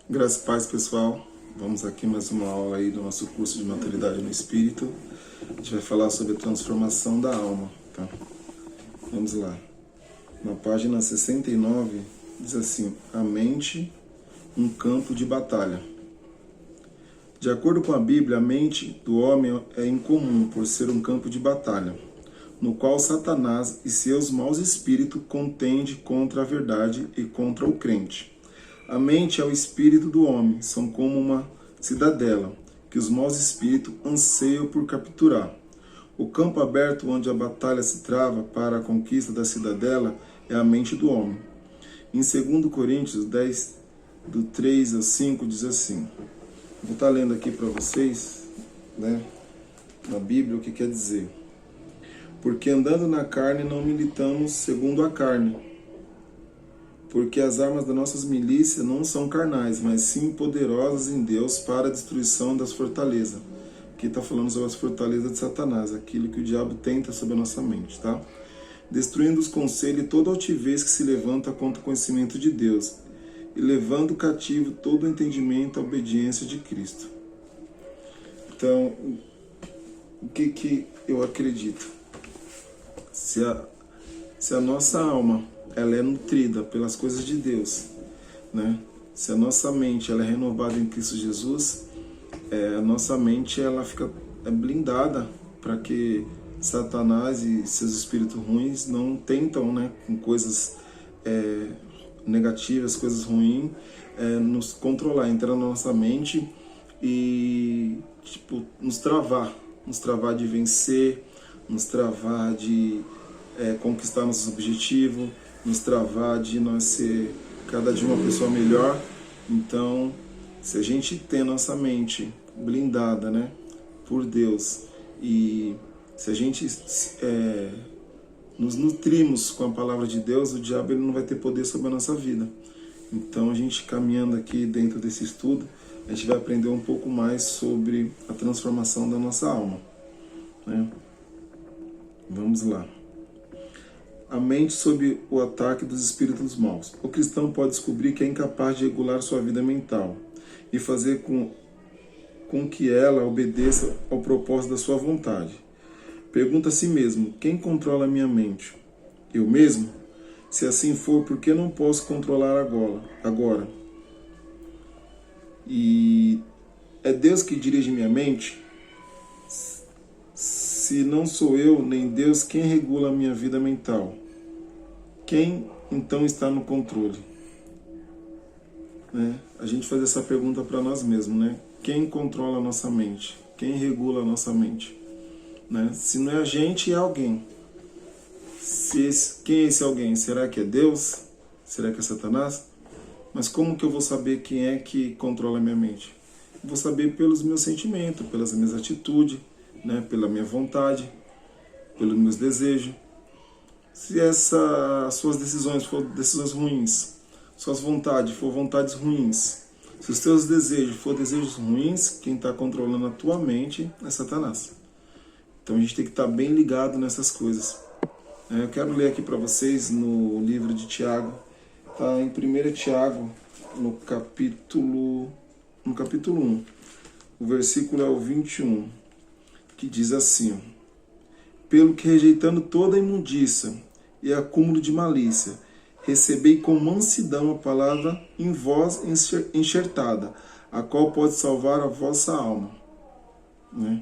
Graças e paz, pessoal. Vamos aqui mais uma aula aí do nosso curso de Maturidade no Espírito. A gente vai falar sobre a transformação da alma, tá? Vamos lá. Na página 69, diz assim: a mente, um campo de batalha. De acordo com a Bíblia, a mente do homem é incomum por ser um campo de batalha, no qual Satanás e seus maus espíritos contendem contra a verdade e contra o crente. A mente é o espírito do homem, são como uma cidadela, que os maus espíritos anseiam por capturar. O campo aberto onde a batalha se trava para a conquista da cidadela é a mente do homem. Em 2 Coríntios 10, do 3 ao 5, diz assim, vou estar lendo aqui para vocês, né, na Bíblia, o que quer dizer. Porque andando na carne não militamos segundo a carne, porque as armas das nossas milícias não são carnais, mas sim poderosas em Deus para a destruição das fortalezas. Aqui está falando sobre as fortalezas de Satanás, aquilo que o diabo tenta sobre a nossa mente, tá? Destruindo os conselhos e toda altivez que se levanta contra o conhecimento de Deus, e levando cativo todo o entendimento à obediência de Cristo. Então, o que eu acredito? Se a nossa alma ela é nutrida pelas coisas de Deus, né? Se a nossa mente ela é renovada em Cristo Jesus, a nossa mente ela fica blindada para que Satanás e seus espíritos ruins não tentam, né, com coisas negativas, coisas ruins, nos controlar, entrar na nossa mente e nos travar de vencer, nos travar de conquistar nossos objetivos, nos travar de nós ser cada dia uma pessoa melhor. Então, se a gente tem a nossa mente blindada, né, por Deus, e se a gente nos nutrimos com a palavra de Deus, o diabo ele não vai ter poder sobre a nossa vida. Então, a gente caminhando aqui dentro desse estudo, a gente vai aprender um pouco mais sobre a transformação da nossa alma, né? Vamos lá. A mente sob o ataque dos espíritos maus. O cristão pode descobrir que é incapaz de regular sua vida mental e fazer com que ela obedeça ao propósito da sua vontade. Pergunta a si mesmo: quem controla a minha mente? Eu mesmo? Se assim for, por que não posso controlar agora? E é Deus que dirige minha mente? Se não sou eu, nem Deus, quem regula a minha vida mental? Quem, então, está no controle? Né? A gente faz essa pergunta para nós mesmos, né? Quem controla a nossa mente? Quem regula a nossa mente? Né? Se não é a gente, é alguém. Quem é esse alguém? Será que é Deus? Será que é Satanás? Mas como que eu vou saber quem é que controla a minha mente? Eu vou saber pelos meus sentimentos, pelas minhas atitudes, né, pela minha vontade, pelos meus desejos. Se essas suas decisões forem decisões ruins, suas vontades forem vontades ruins, se os teus desejos forem desejos ruins, quem está controlando a tua mente é Satanás. Então a gente tem que estar bem ligado nessas coisas. Eu quero ler aqui para vocês no livro de Tiago, está em 1 Tiago, no capítulo 1, o versículo é o 21. Que diz assim: pelo que rejeitando toda imundícia e acúmulo de malícia, recebei com mansidão a palavra em vós enxertada, a qual pode salvar a vossa alma. Né?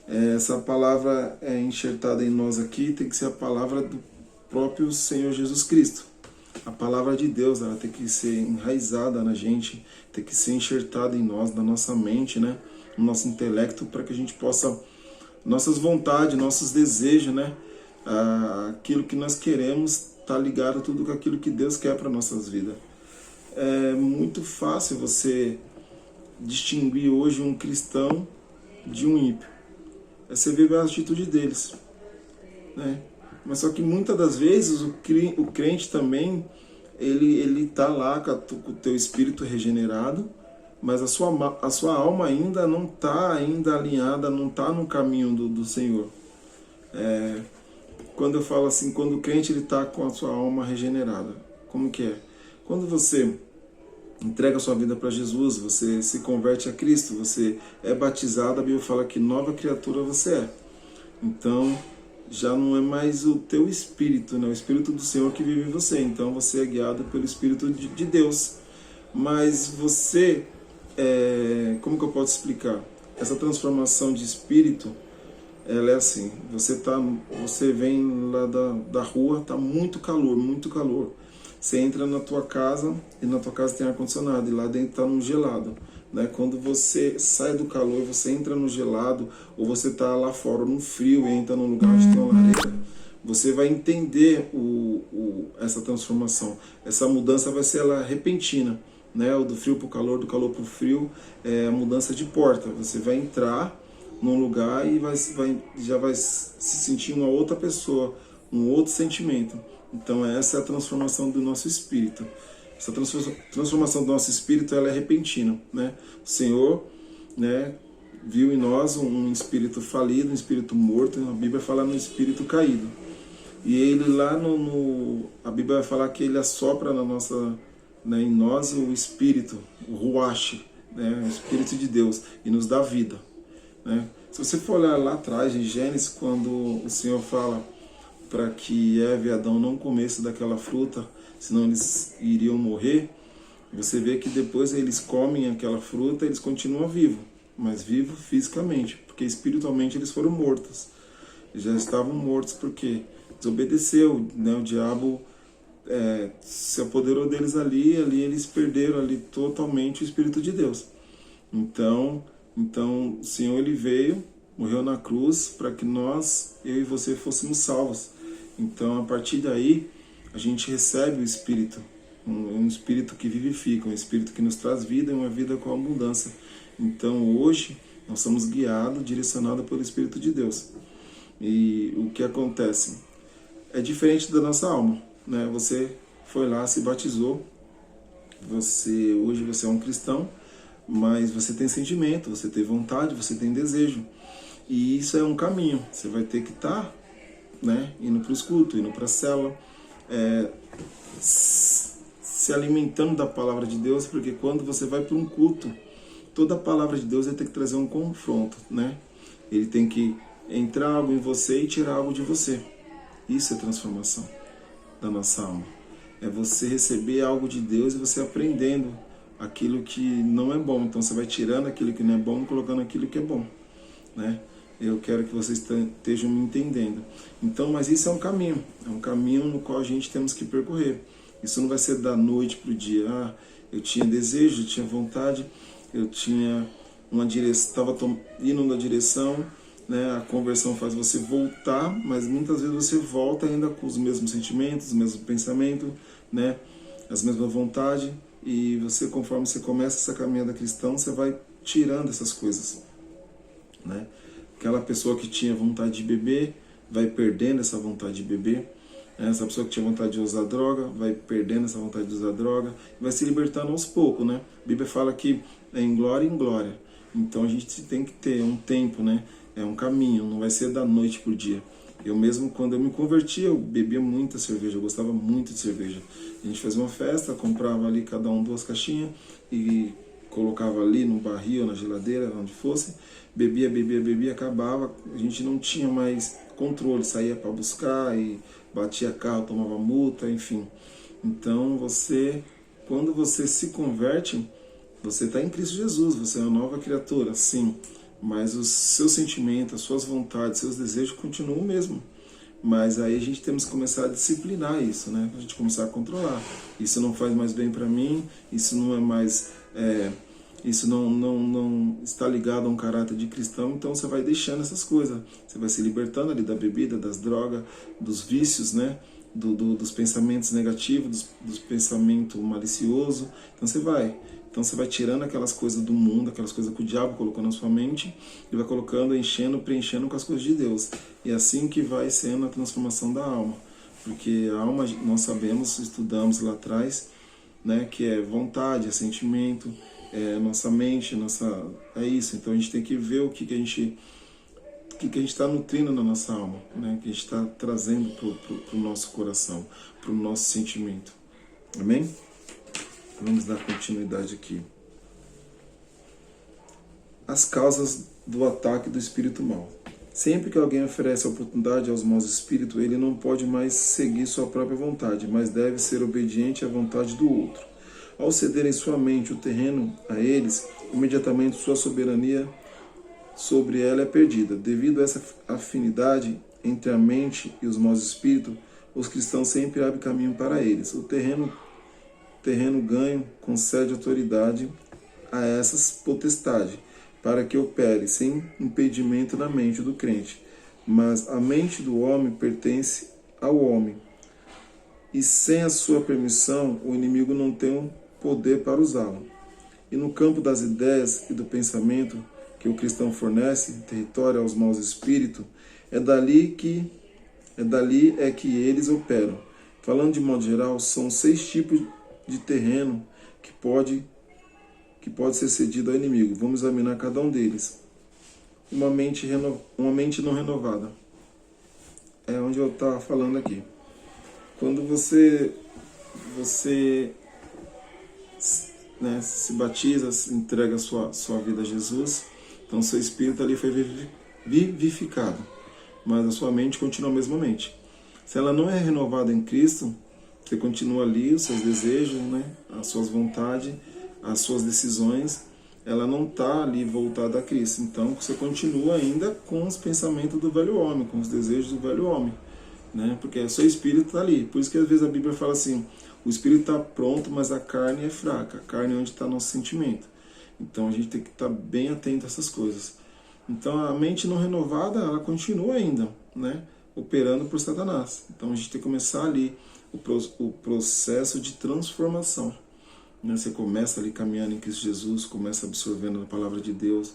Essa palavra enxertada em nós aqui tem que ser a palavra do próprio Senhor Jesus Cristo. A palavra de Deus, ela tem que ser enraizada na gente, tem que ser enxertada em nós, na nossa mente, né? No nosso intelecto, para que a gente possa, nossas vontades, nossos desejos, né? Aquilo que nós queremos, tá ligado tudo com aquilo que Deus quer para nossas vidas. É muito fácil você distinguir hoje um cristão de um ímpio. Você vê a atitude deles, né? Mas só que muitas das vezes o crente também, ele tá lá com o teu espírito regenerado, mas a sua alma ainda não está ainda alinhada, não está no caminho do Senhor. Quando eu falo assim, quando o crente está com a sua alma regenerada, como que é? Quando você entrega a sua vida para Jesus, você se converte a Cristo, você é batizado, a Bíblia fala que nova criatura você é. Então, já não é mais o teu espírito, né? O Espírito do Senhor que vive em você. Então, você é guiado pelo Espírito de Deus. Mas você, como que eu posso explicar? Essa transformação de espírito, ela é assim, você vem lá da rua, tá muito calor, muito calor. Você entra na tua casa, e na tua casa tem ar-condicionado, e lá dentro tá no gelado. Né? Quando você sai do calor, você entra no gelado, ou você tá lá fora no frio e entra num lugar onde tem uma lareira, você vai entender essa transformação. Essa mudança vai ser ela repentina. Né? Do frio para o calor, do calor para o frio, é a mudança de porta. Você vai entrar num lugar e já vai se sentir uma outra pessoa, um outro sentimento. Então essa é a transformação do nosso espírito. Essa transformação do nosso espírito, ela é repentina. Né? O Senhor, né, viu em nós um espírito falido, um espírito morto. A Bíblia fala no espírito caído. E ele lá a Bíblia vai falar que ele assopra na nossa, né, em nós o espírito, o ruach, né, o espírito de Deus, e nos dá vida. Né? Se você for olhar lá atrás, em Gênesis, quando o Senhor fala para que Eva e Adão não comessem daquela fruta, senão eles iriam morrer, você vê que depois eles comem aquela fruta, eles continuam vivos, mas vivos fisicamente, porque espiritualmente eles foram mortos. Eles já estavam mortos porque desobedeceu, né? O diabo se apoderou deles ali eles perderam ali totalmente o Espírito de Deus. Então o Senhor, ele veio, morreu na cruz para que nós, eu e você, fôssemos salvos. Então, a partir daí, a gente recebe o Espírito, um Espírito que vivifica, um Espírito que nos traz vida e uma vida com abundância. Então, hoje, nós somos guiados, direcionados pelo Espírito de Deus. E o que acontece? É diferente da nossa alma. Né? Você foi lá, se batizou, hoje você é um cristão, mas você tem sentimento, você tem vontade, você tem desejo. E isso é um caminho. Você vai ter que estar, né, indo para os cultos, indo para a célula, se alimentando da palavra de Deus, porque quando você vai para um culto, toda a palavra de Deus vai ter que trazer um confronto. Né? Ele tem que entrar algo em você e tirar algo de você. Isso é transformação da nossa alma. É você receber algo de Deus e você aprendendo aquilo que não é bom. Então você vai tirando aquilo que não é bom e colocando aquilo que é bom. Né? Eu quero que vocês estejam me entendendo. Então, mas isso é um caminho no qual a gente temos que percorrer. Isso não vai ser da noite para o dia. Eu tinha desejo, eu tinha vontade, eu tinha uma direção, estava indo na direção, né? A conversão faz você voltar, mas muitas vezes você volta ainda com os mesmos sentimentos, os mesmos pensamentos, né? As mesmas vontades, e você, conforme você começa essa caminhada cristã, você vai tirando essas coisas. Né? Aquela pessoa que tinha vontade de beber, vai perdendo essa vontade de beber. Essa pessoa que tinha vontade de usar droga, vai perdendo essa vontade de usar droga, vai se libertando aos poucos. Né? A Bíblia fala que é em glória em glória. Então a gente tem que ter um tempo, né? É um caminho, não vai ser da noite para o dia. Eu mesmo, quando eu me converti, eu bebia muita cerveja, eu gostava muito de cerveja. A gente fazia uma festa, comprava ali cada um 2 caixinhas e colocava ali no barril, na geladeira, onde fosse. Bebia, acabava. A gente não tinha mais controle, saía para buscar e batia carro, tomava multa, enfim. Então quando você se converte, você está em Cristo Jesus, você é uma nova criatura, sim. Mas os seus sentimentos, as suas vontades, seus desejos continuam o mesmo. Mas aí a gente temos que começar a disciplinar isso, né? A gente começar a controlar. Isso não faz mais bem para mim, isso não é mais... isso não está ligado a um caráter de cristão, então você vai deixando essas coisas. Você vai se libertando ali da bebida, das drogas, dos vícios, né? Dos pensamentos negativos, dos pensamentos maliciosos. Então você vai tirando aquelas coisas do mundo, aquelas coisas que o diabo colocou na sua mente, e vai colocando, enchendo, preenchendo com as coisas de Deus. E é assim que vai sendo a transformação da alma. Porque a alma, nós sabemos, estudamos lá atrás, né, que é vontade, é sentimento, é nossa mente, é isso. Então a gente tem que ver o que a gente está nutrindo na nossa alma, né, que a gente está trazendo para o nosso coração, para o nosso sentimento. Amém? Vamos dar continuidade aqui. As causas do ataque do espírito mau. Sempre que alguém oferece a oportunidade aos maus espíritos, ele não pode mais seguir sua própria vontade, mas deve ser obediente à vontade do outro. Ao ceder em sua mente o terreno a eles, imediatamente sua soberania sobre ela é perdida. Devido a essa afinidade entre a mente e os maus espíritos, os cristãos sempre abrem caminho para eles. O terreno ganho concede autoridade a essas potestades, para que opere sem impedimento na mente do crente. Mas a mente do homem pertence ao homem, e sem a sua permissão, o inimigo não tem o poder para usá-la. E no campo das ideias e do pensamento que o cristão fornece território aos maus espíritos, é dali que eles operam. Falando de modo geral, são 6 tipos de terreno que pode ser cedido ao inimigo. Vamos examinar cada um deles. Uma mente não renovada. É onde eu estava falando aqui. Quando você se batiza, entrega sua vida a Jesus, então seu espírito ali foi vivificado, mas a sua mente continua a mesma mente. Se ela não é renovada em Cristo, você continua ali, os seus desejos, as suas vontades, as suas decisões, ela não está ali voltada a Cristo. Então você continua ainda com os pensamentos do velho homem, com os desejos do velho homem, porque o seu espírito está ali. Por isso que às vezes a Bíblia fala assim, o espírito está pronto, mas a carne é fraca. A carne é onde está nosso sentimento. Então a gente tem que estar bem atento a essas coisas. Então a mente não renovada, ela continua ainda, operando por Satanás. Então a gente tem que começar ali o processo de transformação. Você começa ali caminhando em Cristo Jesus, começa absorvendo a palavra de Deus,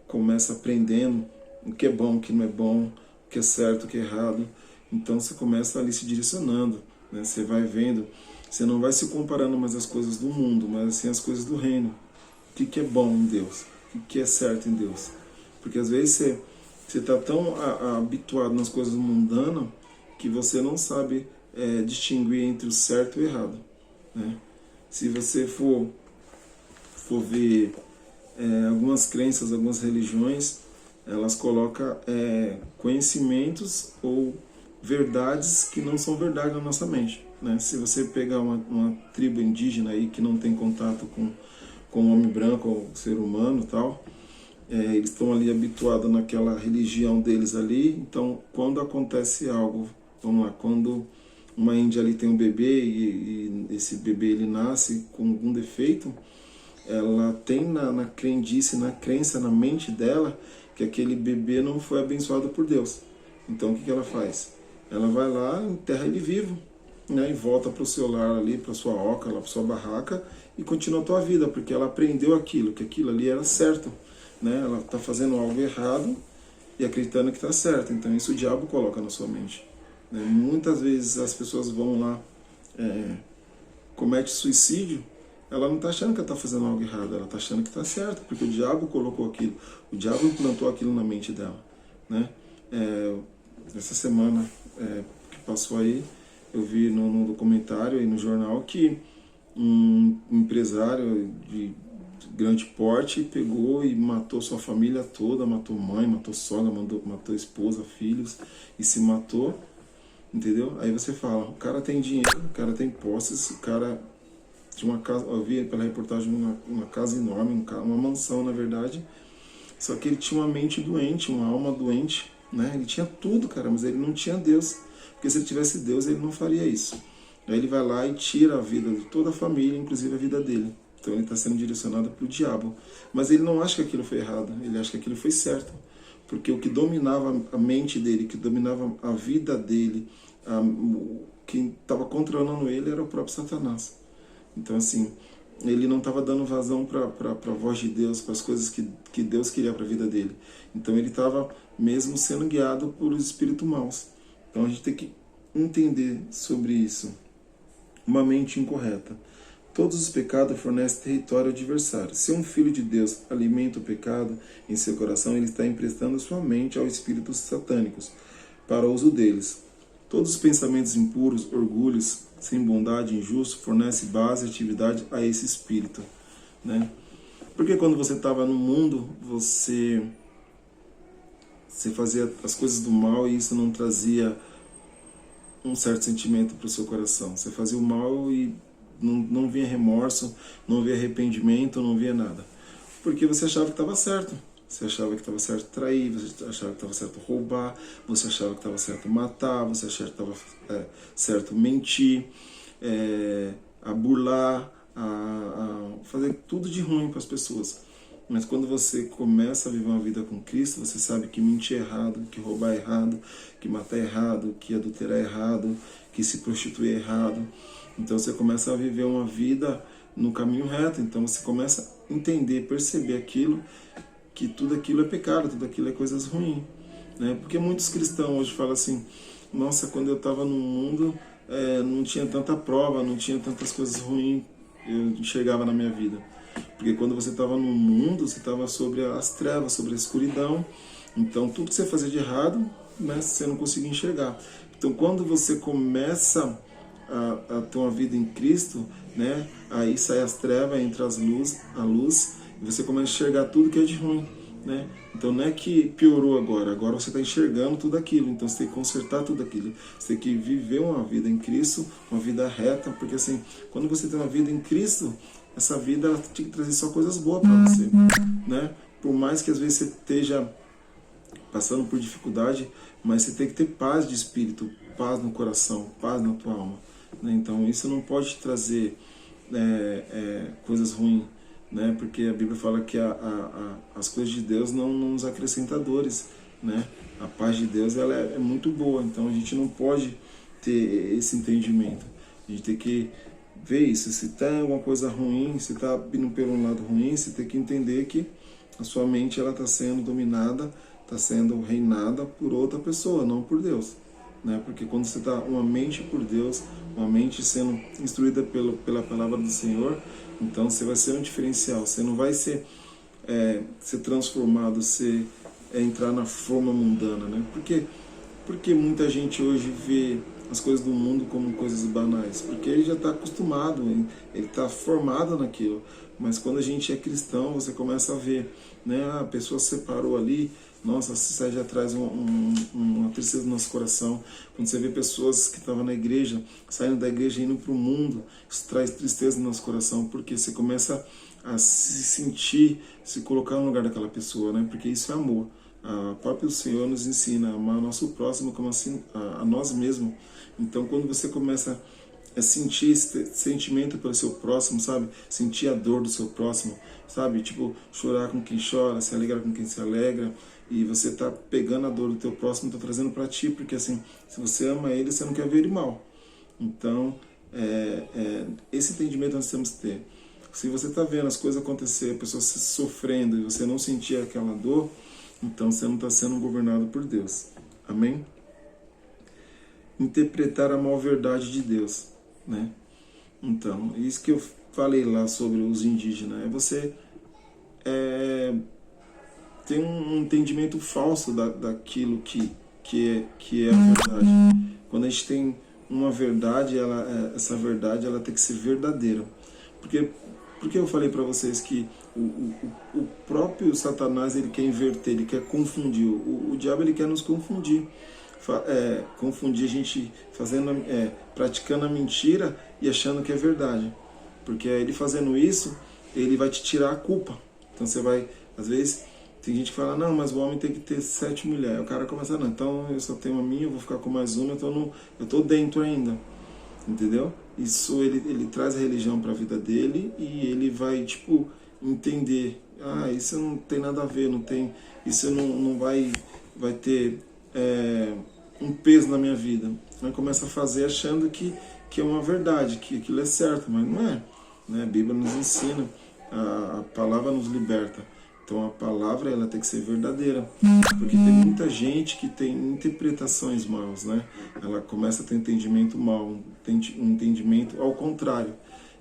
começa aprendendo o que é bom, o que não é bom, o que é certo, o que é errado. Então você começa ali se direcionando, você vai vendo, você não vai se comparando mais as coisas do mundo, mas assim as coisas do reino. O que é bom em Deus, o que é certo em Deus. Porque às vezes você está tão habituado nas coisas mundanas que você não sabe distinguir entre o certo e o errado. Se você for ver algumas crenças, algumas religiões, elas colocam conhecimentos ou verdades que não são verdade na nossa mente. Se você pegar uma tribo indígena aí que não tem contato com o homem branco ou ser humano e tal, eles estão ali habituados naquela religião deles ali. Então quando acontece algo, vamos lá, quando uma índia ali tem um bebê e esse bebê ele nasce com algum defeito, ela tem na crendice, na crença, na mente dela, que aquele bebê não foi abençoado por Deus. Então o que ela faz? Ela vai lá, enterra ele vivo, e volta para o seu lar ali, para sua oca, para sua barraca, e continua a tua vida, porque ela aprendeu aquilo, que aquilo ali era certo. Ela está fazendo algo errado e acreditando que está certo. Então isso o diabo coloca na sua mente. Muitas vezes as pessoas vão lá, comete suicídio, ela não está achando que ela está fazendo algo errado, ela está achando que está certo, porque o diabo colocou aquilo, o diabo implantou aquilo na mente dela. Essa semana que passou aí, eu vi no documentário e no jornal que um empresário de grande porte pegou e matou sua família toda, matou mãe, matou sogra, matou esposa, filhos, e se matou. Entendeu? Aí você fala, o cara tem dinheiro, o cara tem posses, o cara tinha uma casa, eu vi pela reportagem uma casa enorme, uma mansão na verdade, só que ele tinha uma mente doente, uma alma doente, ele tinha tudo, cara, mas ele não tinha Deus, porque se ele tivesse Deus ele não faria isso. Aí ele vai lá e tira a vida de toda a família, inclusive a vida dele. Então ele está sendo direcionado pelo diabo, mas ele não acha que aquilo foi errado, ele acha que aquilo foi certo. Porque o que dominava a mente dele, que dominava a vida dele, quem estava controlando ele era o próprio Satanás. Então assim, ele não estava dando vazão para a voz de Deus, para as coisas que Deus queria para a vida dele. Então ele estava mesmo sendo guiado por espíritos maus. Então a gente tem que entender sobre isso. Uma mente incorreta. Todos os pecados fornecem território ao adversário. Se um filho de Deus alimenta o pecado em seu coração, ele está emprestando sua mente aos espíritos satânicos para o uso deles. Todos os pensamentos impuros, orgulhos, sem bondade, injusto, fornece base e atividade a esse espírito, né? Porque quando você estava no mundo, você fazia as coisas do mal e isso não trazia um certo sentimento para o seu coração. Você fazia o mal e não via remorso, não via arrependimento, não via nada. Porque você achava que estava certo. Você achava que estava certo trair, você achava que estava certo roubar, você achava que estava certo matar, você achava que estava certo mentir, a burlar, a fazer tudo de ruim para as pessoas. Mas quando você começa a viver uma vida com Cristo, você sabe que mentir é errado, que roubar é errado, que matar é errado, que adulterar é errado, que se prostituir é errado. Então você começa a viver uma vida no caminho reto. Então você começa a entender, perceber aquilo, que tudo aquilo é pecado, tudo aquilo é coisas ruins, né? Porque muitos cristãos hoje falam assim: nossa, quando eu estava no mundo, não tinha tanta prova, não tinha tantas coisas ruins eu enxergava na minha vida. Porque quando você estava no mundo, você estava sobre as trevas, sobre a escuridão. Então tudo que você fazia de errado, né, você não conseguia enxergar. Então quando você começa a ter uma vida em Cristo, né, aí sai as trevas, entra a luz, e você começa a enxergar tudo que é de ruim, né? Então não é que piorou agora você está enxergando tudo aquilo, então você tem que consertar tudo aquilo, você tem que viver uma vida em Cristo, uma vida reta, porque assim, quando você tem uma vida em Cristo, essa vida ela tem que trazer só coisas boas para você, né? Por mais que às vezes você esteja passando por dificuldade, mas você tem que ter paz de espírito, paz no coração, paz na tua alma, né? Então isso não pode trazer coisas ruins, né? Porque a Bíblia fala que as coisas de Deus não nos acrescentam dores, né? A paz de Deus ela é muito boa, então a gente não pode ter esse entendimento. A gente tem que ver isso. Se tem alguma coisa ruim, se está indo pelo um lado ruim, você tem que entender que a sua mente ela está sendo dominada, está sendo reinada por outra pessoa, não por Deus, né? Porque quando você está uma mente por Deus, uma mente sendo instruída pela palavra do Senhor, então você vai ser um diferencial. Você não vai ser transformado, você entrar na forma mundana, né? Porque muita gente hoje vê as coisas do mundo como coisas banais, porque ele já está acostumado, ele está formado naquilo. Mas quando a gente é cristão, você começa a ver, né? A pessoa se separou ali, nossa, isso já traz uma tristeza no nosso coração. Quando você vê pessoas que estavam na igreja, saindo da igreja e indo para o mundo, isso traz tristeza no nosso coração, porque você começa a se sentir, se colocar no lugar daquela pessoa, né? Porque isso é amor. O próprio Senhor nos ensina a amar o nosso próximo como assim a nós mesmos. Então quando você começa a sentir esse sentimento pelo seu próximo, sabe? Sentir a dor do seu próximo, sabe? Tipo, chorar com quem chora, se alegrar com quem se alegra. E você tá pegando a dor do teu próximo e tá trazendo para ti, porque assim, se você ama ele, você não quer ver ele mal. Então, esse entendimento nós temos que ter. Se você está vendo as coisas acontecer, a pessoa sofrendo e você não sentir aquela dor, então você não está sendo governado por Deus. Amém? Interpretar a mal-verdade de Deus, né? Então, isso que eu falei lá sobre os indígenas, você tem um entendimento falso daquilo que é a verdade. Quando a gente tem uma verdade, essa verdade ela tem que ser verdadeira. Porque eu falei para vocês que o próprio Satanás ele quer inverter, ele quer confundir. O diabo ele quer nos confundir. Confundir a gente praticando a mentira e achando que é verdade. Porque ele fazendo isso, ele vai te tirar a culpa. Então você vai, às vezes, tem gente que fala, não, mas o homem tem que ter 7 mulheres. Aí o cara começa, não, então eu só tenho a minha, eu vou ficar com mais uma, então eu tô dentro ainda. Entendeu? Isso ele traz a religião para a vida dele e ele vai, tipo, entender, isso não tem nada a ver, isso não vai ter um peso na minha vida. Aí começa a fazer achando que é uma verdade, que aquilo é certo, mas não é. Né? A Bíblia nos ensina, a palavra nos liberta. Então a palavra ela tem que ser verdadeira, porque tem muita gente que tem interpretações maus, né? Ela começa a ter entendimento mau, um entendimento ao contrário,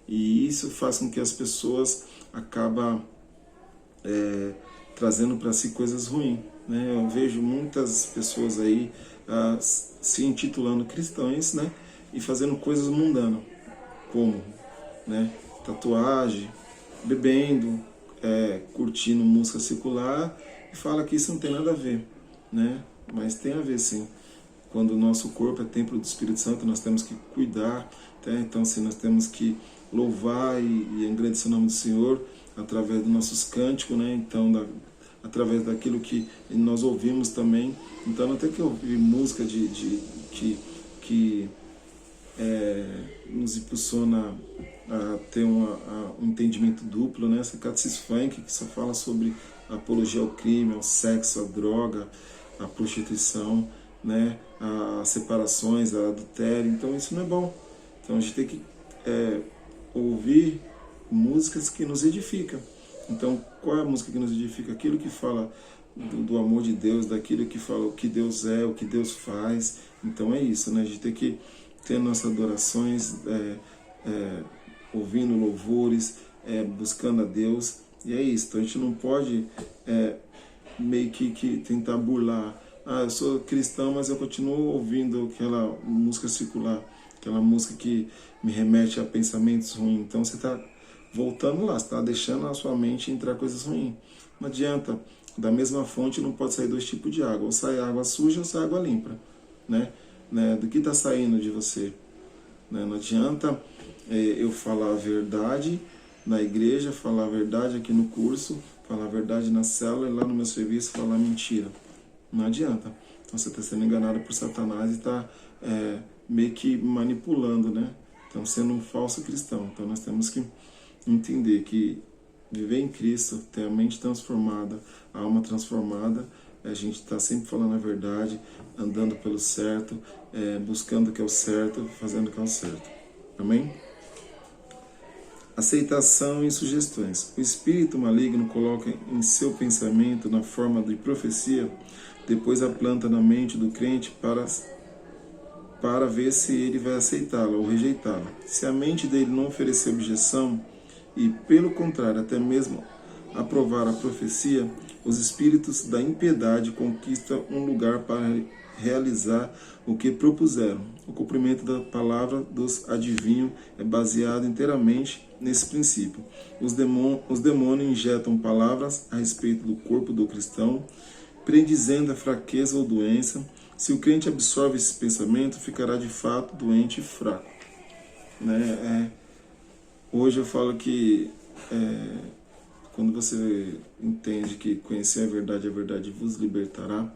e isso faz com que as pessoas acabam trazendo para si coisas ruins, né? Eu vejo muitas pessoas aí se intitulando cristãos, né? e fazendo coisas mundanas, como, né, tatuagem, bebendo, curtindo música secular, e fala que isso não tem nada a ver, né? Mas tem a ver sim. Quando o nosso corpo é templo do Espírito Santo, nós temos que cuidar, tá? Então, assim, nós temos que louvar e engrandecer o nome do Senhor através dos nossos cânticos, né? Então, através daquilo que nós ouvimos também. Então, não tem que ouvir música que nos impulsiona a ter um entendimento duplo, né? Essa catecismo funk que só fala sobre a apologia ao crime, ao sexo, à droga, à prostituição, né? As separações, a adultério. Então isso não é bom. Então a gente tem que ouvir músicas que nos edificam. Então qual é a música que nos edifica? Aquilo que fala do amor de Deus, daquilo que fala o que Deus é, o que Deus faz. Então é isso, né? A gente tem que ter nossas adorações, ouvindo louvores, buscando a Deus. E é isso. Então a gente não pode meio que tentar burlar. Eu sou cristão, mas eu continuo ouvindo aquela música secular, aquela música que me remete a pensamentos ruins. Então você está voltando lá, você está deixando a sua mente entrar coisas ruins. Não adianta, da mesma fonte não pode sair dois tipos de água, ou sai água suja ou sai água limpa, né? Do que está saindo de você? Né? Não adianta eu falar a verdade na igreja, falar a verdade aqui no curso, falar a verdade na célula e lá no meu serviço falar mentira. Não adianta. Então você está sendo enganado por Satanás e está meio que manipulando, né? Então sendo um falso cristão. Então nós temos que entender que viver em Cristo, ter a mente transformada, a alma transformada, a gente está sempre falando a verdade, andando pelo certo, buscando o que é o certo, fazendo o que é o certo. Amém? Aceitação e sugestões. O espírito maligno coloca em seu pensamento, na forma de profecia, depois a planta na mente do crente para ver se ele vai aceitá-la ou rejeitá-la. Se a mente dele não oferecer objeção e, pelo contrário, até mesmo aprovar a profecia, os espíritos da impiedade conquistam um lugar para realizar o que propuseram. O cumprimento da palavra dos adivinhos é baseado inteiramente nesse princípio. Os demônios injetam palavras a respeito do corpo do cristão, predizendo a fraqueza ou doença. Se o crente absorve esse pensamento, ficará de fato doente e fraco. Né? Hoje eu falo que quando você entende que conhecer a verdade vos libertará,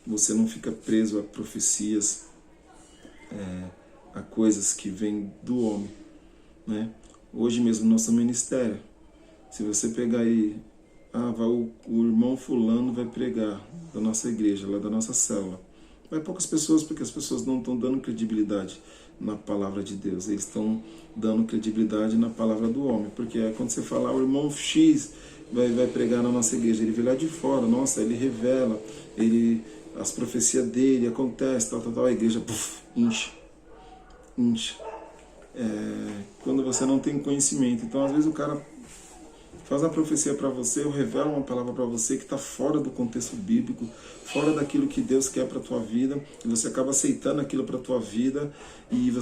você não fica preso a profecias, a coisas que vêm do homem. Né? Hoje mesmo no nosso ministério, se você pegar aí, o irmão fulano vai pregar da nossa igreja, lá da nossa célula. Vai poucas pessoas, porque as pessoas não estão dando credibilidade na palavra de Deus. Eles estão dando credibilidade na palavra do homem. Porque quando você falar, o irmão X vai pregar na nossa igreja, ele vem lá de fora, nossa, ele revela, as profecias dele acontecem, tal, a igreja incha. Quando você não tem conhecimento. Então, às vezes o cara faz uma profecia para você, ou revela uma palavra para você que está fora do contexto bíblico, fora daquilo que Deus quer para a tua vida, e você acaba aceitando aquilo para a tua vida, e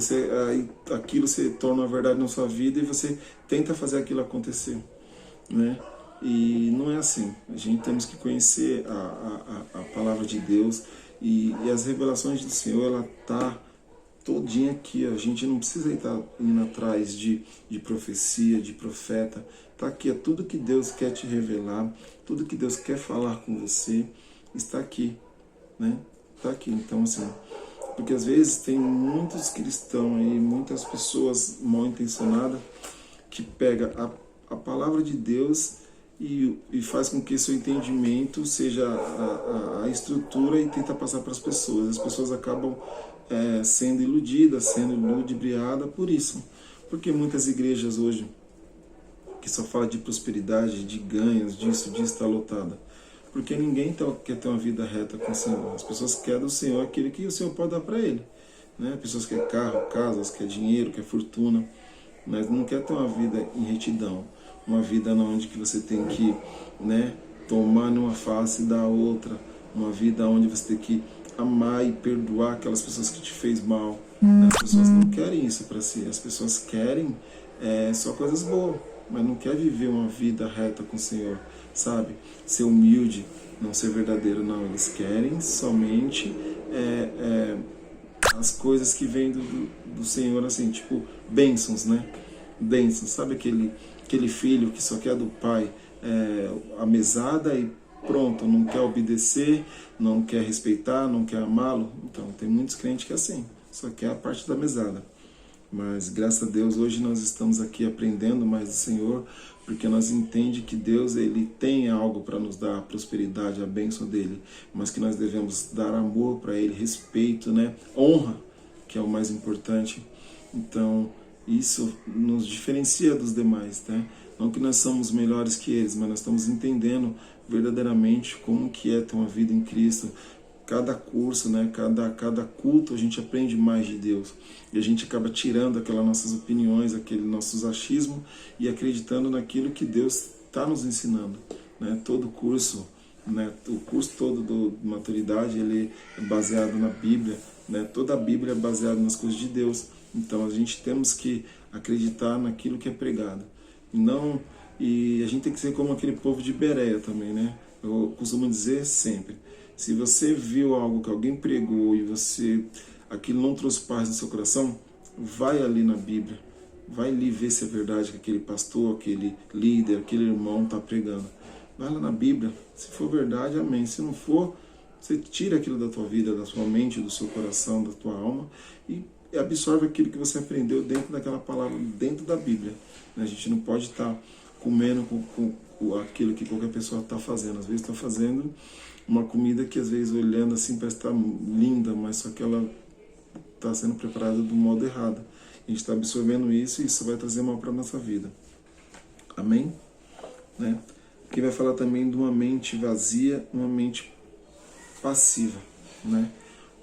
aquilo se torna uma verdade na sua vida, e você tenta fazer aquilo acontecer, né? E não é assim. A gente temos que conhecer a palavra de Deus, e as revelações do Senhor, ela está todinha aqui. A gente não precisa estar indo atrás de profecia, de profeta. Está aqui, tudo que Deus quer te revelar, tudo que Deus quer falar com você, está aqui, né? Está aqui. Então, assim, porque às vezes tem muitos cristãos aí, muitas pessoas mal intencionadas, que pega a palavra de Deus e faz com que seu entendimento seja a estrutura, e tenta passar para as pessoas. As pessoas acabam sendo iludidas, sendo ludibriadas por isso. Porque muitas igrejas hoje, que só fala de prosperidade, de ganhos, disso está lotada. Porque ninguém quer ter uma vida reta com o Senhor. As pessoas querem do Senhor aquilo que o Senhor pode dar para ele. Né? As pessoas querem carro, casas, querem dinheiro, querem fortuna, mas não quer ter uma vida em retidão. Uma vida onde que você tem que, né, tomar numa face e dar outra. Uma vida onde você tem que amar e perdoar aquelas pessoas que te fez mal. As pessoas não querem isso para si, as pessoas querem só coisas boas, mas não quer viver uma vida reta com o Senhor, sabe? Ser humilde, não ser verdadeiro, não. Eles querem somente as coisas que vêm do Senhor, assim, tipo bênçãos, né? Bênçãos, sabe aquele filho que só quer do pai a mesada e pronto, não quer obedecer, não quer respeitar, não quer amá-lo. Então, tem muitos crentes que é assim, só quer a parte da mesada. Mas, graças a Deus, hoje nós estamos aqui aprendendo mais do Senhor, porque nós entendemos que Deus ele tem algo para nos dar, a prosperidade, a bênção dele, mas que nós devemos dar amor para ele, respeito, né? Honra, que é o mais importante. Então, isso nos diferencia dos demais, né? Não que nós somos melhores que eles, mas nós estamos entendendo verdadeiramente como que é ter uma vida em Cristo. Cada curso, né, cada culto a gente aprende mais de Deus. E a gente acaba tirando aquelas nossas opiniões, aquele nossos achismos e acreditando naquilo que Deus está nos ensinando. Né? Todo curso, né, o curso todo de maturidade, ele é baseado na Bíblia. Né? Toda a Bíblia é baseada nas coisas de Deus. Então a gente temos que acreditar naquilo que é pregado. E a gente tem que ser como aquele povo de Bereia também, né? Eu costumo dizer sempre, se você viu algo que alguém pregou e aquilo não trouxe paz no seu coração, vai ali na Bíblia, vai ali ver se é verdade que aquele pastor, aquele líder, aquele irmão está pregando. Vai lá na Bíblia, se for verdade, amém. Se não for, você tira aquilo da tua vida, da sua mente, do seu coração, da tua alma e absorve aquilo que você aprendeu dentro daquela palavra, dentro da Bíblia. A gente não pode estar comendo com aquilo que qualquer pessoa está fazendo. Às vezes está fazendo uma comida que às vezes olhando assim parece estar linda, mas só que ela está sendo preparada do modo errado. A gente está absorvendo isso e isso vai trazer mal para a nossa vida. Amém? Né? Aqui vai falar também de uma mente vazia, uma mente passiva. Né?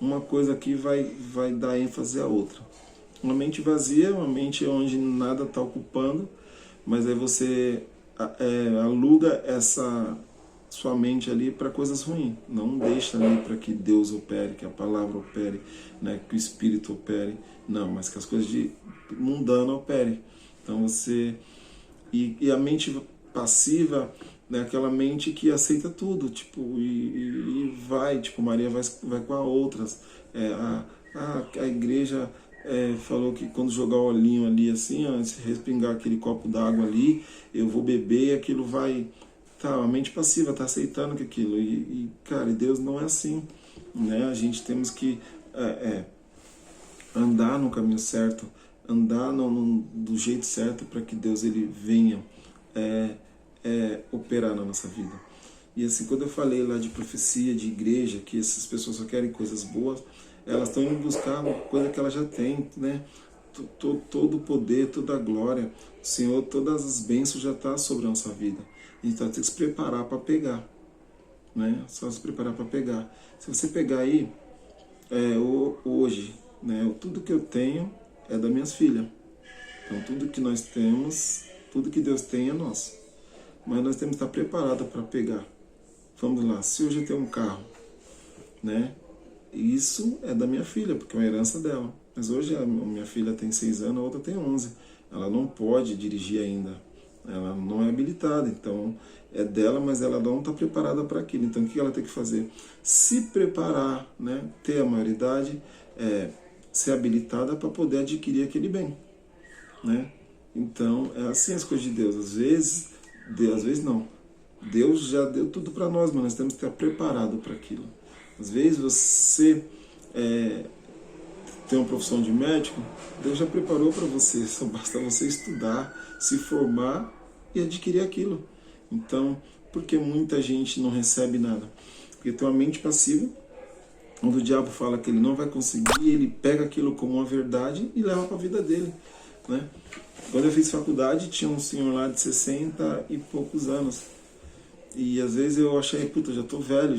Uma coisa aqui vai dar ênfase à outra. Uma mente vazia é uma mente onde nada está ocupando, mas aí você aluga essa sua mente ali para coisas ruins. Não deixa ali para que Deus opere, que a palavra opere, né, que o Espírito opere. Não, mas que as coisas de mundana operem. Então você... E a mente passiva, né, aquela mente que aceita tudo, tipo, e vai, tipo, Maria vai com a outras. A igreja... falou que quando jogar o olhinho ali assim, ó, se respingar aquele copo d'água ali, eu vou beber e aquilo vai... Tá, a mente passiva tá aceitando que aquilo. Cara, Deus não é assim. Né? A gente temos que andar no caminho certo, andar do jeito certo para que Deus ele venha operar na nossa vida. E assim, quando eu falei lá de profecia, de igreja, que essas pessoas só querem coisas boas, elas estão indo buscar uma coisa que elas já têm, né? Todo o poder, toda a glória, o Senhor, todas as bênçãos já estão sobre a nossa vida. A gente tem que se preparar para pegar, né? Só se preparar para pegar. Se você pegar aí, hoje, né? Tudo que eu tenho é das minhas filhas. Então tudo que nós temos, tudo que Deus tem é nosso. Mas nós temos que estar preparados para pegar. Vamos lá, se hoje eu tenho um carro, né? Isso é da minha filha, porque é uma herança dela. Mas hoje a minha filha tem 6 anos, a outra tem 11. Ela não pode dirigir ainda. Ela não é habilitada. Então é dela, mas ela não está preparada para aquilo. Então o que ela tem que fazer? Se preparar, né? Ter a maioridade, ser habilitada para poder adquirir aquele bem. Né? Então é assim as coisas de Deus. Às vezes não. Deus já deu tudo para nós, mas nós temos que estar preparado para aquilo. Às vezes você tem uma profissão de médico, Deus já preparou para você, só basta você estudar, se formar e adquirir aquilo. Então, por que muita gente não recebe nada? Porque tem uma mente passiva, onde o diabo fala que ele não vai conseguir, ele pega aquilo como uma verdade e leva para a vida dele. Né? Quando eu fiz faculdade, tinha um senhor lá de 60 e poucos anos. E às vezes eu achei, puta, já tô velho,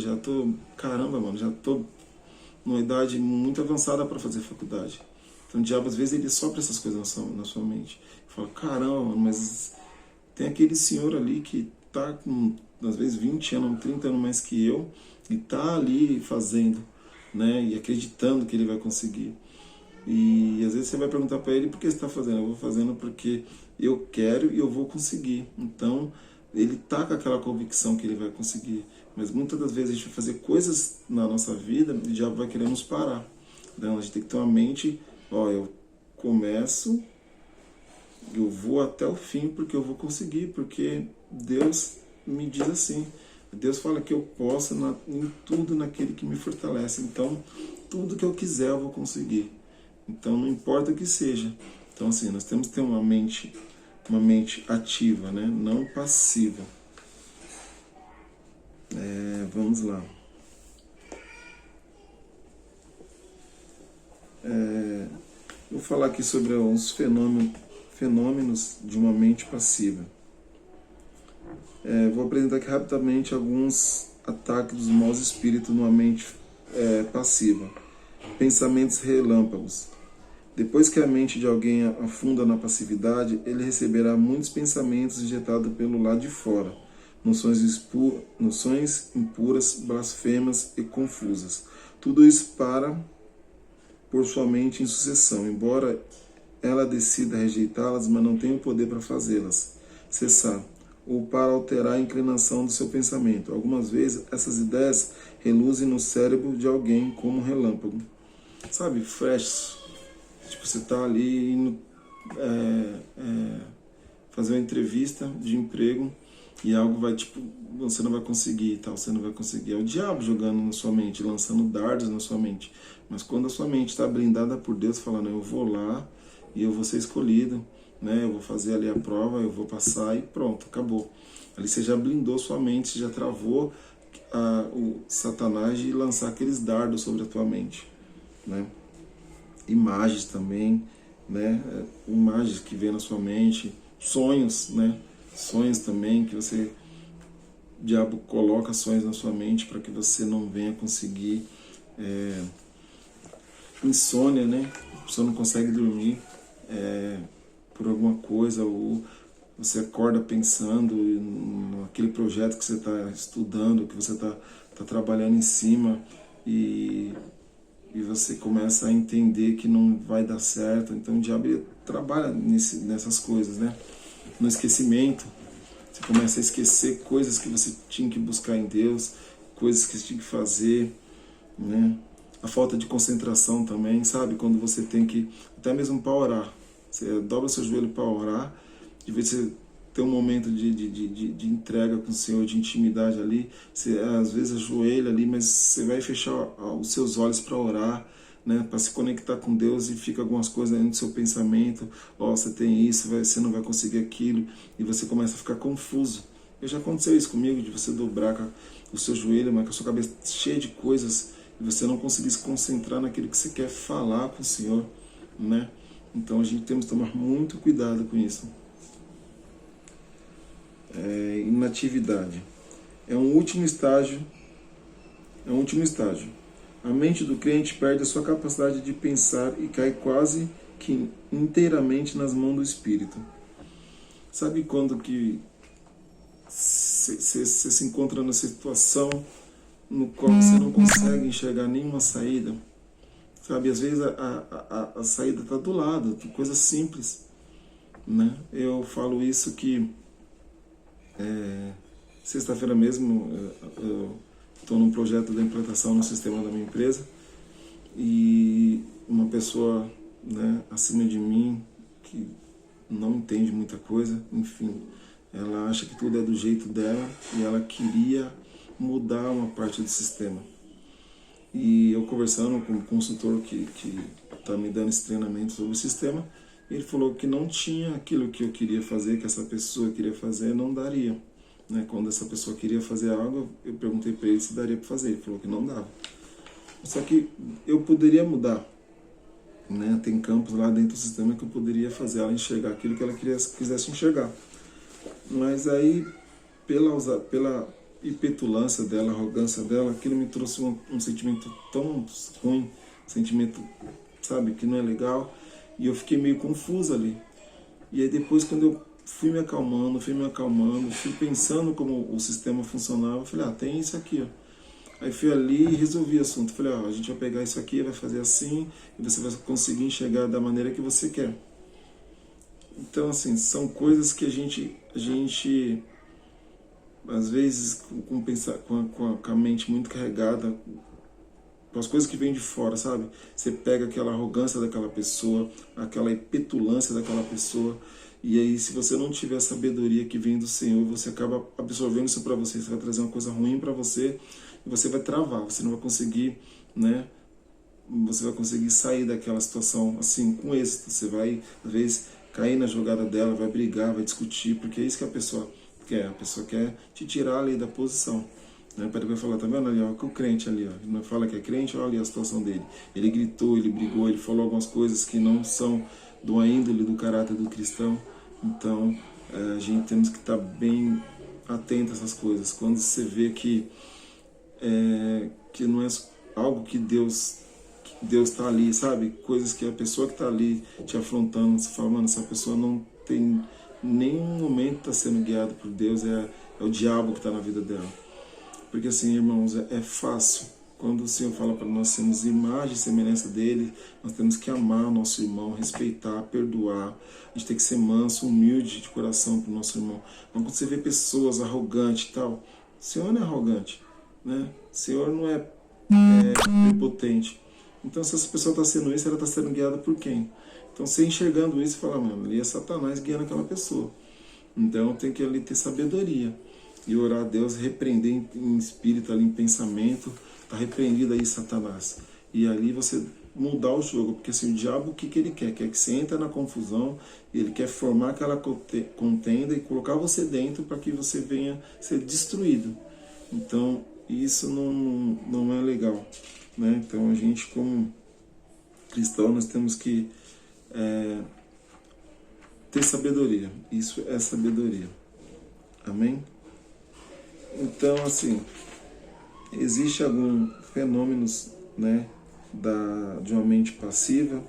caramba, mano, já tô numa idade muito avançada para fazer faculdade. Então o diabo às vezes ele sopra essas coisas na sua mente. Fala, caramba, mano, mas tem aquele senhor ali que tá com, às vezes, 20 anos, 30 anos mais que eu, e tá ali fazendo. né? E acreditando que ele vai conseguir. E às vezes você vai perguntar para ele: por que você está fazendo? Eu vou fazendo porque eu quero e eu vou conseguir. Então ele tá com aquela convicção que ele vai conseguir. Mas muitas das vezes a gente vai fazer coisas na nossa vida e o diabo vai querer nos parar. Então a gente tem que ter uma mente: ó, eu começo, eu vou até o fim porque eu vou conseguir, porque Deus me diz assim. Deus fala que eu posso em tudo naquele que me fortalece. Então, tudo que eu quiser eu vou conseguir. Então, não importa o que seja. Então, assim, nós temos que ter uma mente ativa, né? Não passiva. Vamos lá. Vou falar aqui sobre uns fenômenos de uma mente passiva. Vou apresentar aqui rapidamente alguns ataques dos maus espíritos numa mente passiva. Pensamentos relâmpagos. Depois que a mente de alguém afunda na passividade, ele receberá muitos pensamentos injetados pelo lado de fora, noções impuras, blasfemas e confusas. Tudo isso para por sua mente em sucessão, embora ela decida rejeitá-las, mas não tem o poder para fazê-las cessar, ou para alterar a inclinação do seu pensamento. Algumas vezes, essas ideias reluzem no cérebro de alguém como um relâmpago. Sabe, flash. Tipo, você está ali indo fazer uma entrevista de emprego e algo vai, tipo, você não vai conseguir e tal, você não vai conseguir. É o diabo jogando na sua mente, lançando dardos na sua mente. Mas quando a sua mente está blindada por Deus, falando: eu vou lá e eu vou ser escolhido, né? Eu vou fazer ali a prova, eu vou passar e pronto, acabou. Ali você já blindou sua mente, você já travou o Satanás de lançar aqueles dardos sobre a tua mente, né? Imagens também, né? Imagens que vem na sua mente, sonhos, né? Sonhos também que o diabo coloca sonhos na sua mente para que você não venha conseguir. Insônia, né? A pessoa não consegue dormir por alguma coisa, ou você acorda pensando naquele projeto que você está estudando, que você está trabalhando em cima, e você começa a entender que não vai dar certo. Então o diabo trabalha nessas coisas, né? No esquecimento, você começa a esquecer coisas que você tinha que buscar em Deus, coisas que você tinha que fazer, né? A falta de concentração também, sabe? Quando você tem que, até mesmo para orar, você dobra seu joelho para orar, de vez você ter um momento de entrega com o Senhor, de intimidade ali, você às vezes ajoelha ali, mas você vai fechar os seus olhos para orar, né, para se conectar com Deus, e fica algumas coisas dentro do seu pensamento: ó, você tem isso, você não vai conseguir aquilo, e você começa a ficar confuso. Já aconteceu isso comigo, de você dobrar o seu joelho, mas com a sua cabeça cheia de coisas, e você não conseguir se concentrar naquilo que você quer falar com o Senhor, né? Então a gente temos que tomar muito cuidado com isso. Inatividade. É um último estágio. A mente do crente perde a sua capacidade de pensar e cai quase que inteiramente nas mãos do Espírito. Sabe quando que você se encontra numa situação no qual você não consegue enxergar nenhuma saída? Sabe, às vezes a saída está do lado, coisa simples, né? Eu falo isso que sexta-feira mesmo eu estou num projeto de implantação no sistema da minha empresa, e uma pessoa, né, acima de mim, que não entende muita coisa, enfim, ela acha que tudo é do jeito dela e ela queria mudar uma parte do sistema. E eu conversando com o consultor que está me dando esse treinamento sobre o sistema, ele falou que não tinha aquilo que eu queria fazer, que essa pessoa queria fazer, não daria. Né? Quando essa pessoa queria fazer algo, eu perguntei para ele se daria para fazer, ele falou que não dava. Só que eu poderia mudar, né? Tem campos lá dentro do sistema que eu poderia fazer ela enxergar aquilo que ela quisesse enxergar. Mas aí, pela petulância dela, arrogância dela, aquilo me trouxe um sentimento tão ruim, um sentimento, sabe, que não é legal, e eu fiquei meio confuso ali. E aí depois, quando eu fui me acalmando, fui pensando como o sistema funcionava, eu falei: tem isso aqui, ó. Aí fui ali e resolvi o assunto. Falei, ó, a gente vai pegar isso aqui, vai fazer assim, e você vai conseguir enxergar da maneira que você quer. Então, assim, são coisas que a gente às vezes, com a mente muito carregada, com as coisas que vêm de fora, sabe? Você pega aquela arrogância daquela pessoa, aquela petulância daquela pessoa, e aí se você não tiver a sabedoria que vem do Senhor, você acaba absorvendo isso para você, você vai trazer uma coisa ruim para você, e você vai travar, você não vai conseguir, né? Você vai conseguir sair daquela situação assim com êxito. Você vai, às vezes, cair na jogada dela, vai brigar, vai discutir, porque é isso que a pessoa quer. A pessoa quer te tirar ali da posição. Né? Para depois falar, tá vendo ali, ó, que o crente ali, ó, não fala que é crente, olha ali a situação dele. Ele gritou, ele brigou, ele falou algumas coisas que não são do índole, do caráter do cristão. Então, a gente temos que estar bem atento a essas coisas. Quando você vê que não é algo que Deus está ali, sabe? Coisas que a pessoa que está ali te afrontando, você fala, mano, essa pessoa não tem nenhum momento está sendo guiada por Deus, é o diabo que está na vida dela. Porque assim, irmãos, é fácil. Quando o Senhor fala para nós sermos imagem e semelhança dele, nós temos que amar o nosso irmão, respeitar, perdoar. A gente tem que ser manso, humilde de coração para o nosso irmão. Mas quando você vê pessoas arrogantes e tal, o Senhor não é arrogante, né? O Senhor não é prepotente. Então, se essa pessoa está sendo isso, ela está sendo guiada por quem? Então, você enxergando isso, fala, mano, ali é Satanás guiando aquela pessoa. Então, tem que ali ter sabedoria e orar a Deus, repreender em espírito, ali em pensamento, está repreendido aí Satanás. E ali você mudar o jogo, porque assim, o diabo, o que ele quer? Quer que você entre na confusão, ele quer formar aquela contenda e colocar você dentro para que você venha ser destruído. Então, isso não é legal. Né? Então a gente como cristão nós temos que ter sabedoria, isso é sabedoria, amém? Então assim, existe alguns fenômenos, né, de uma mente passiva,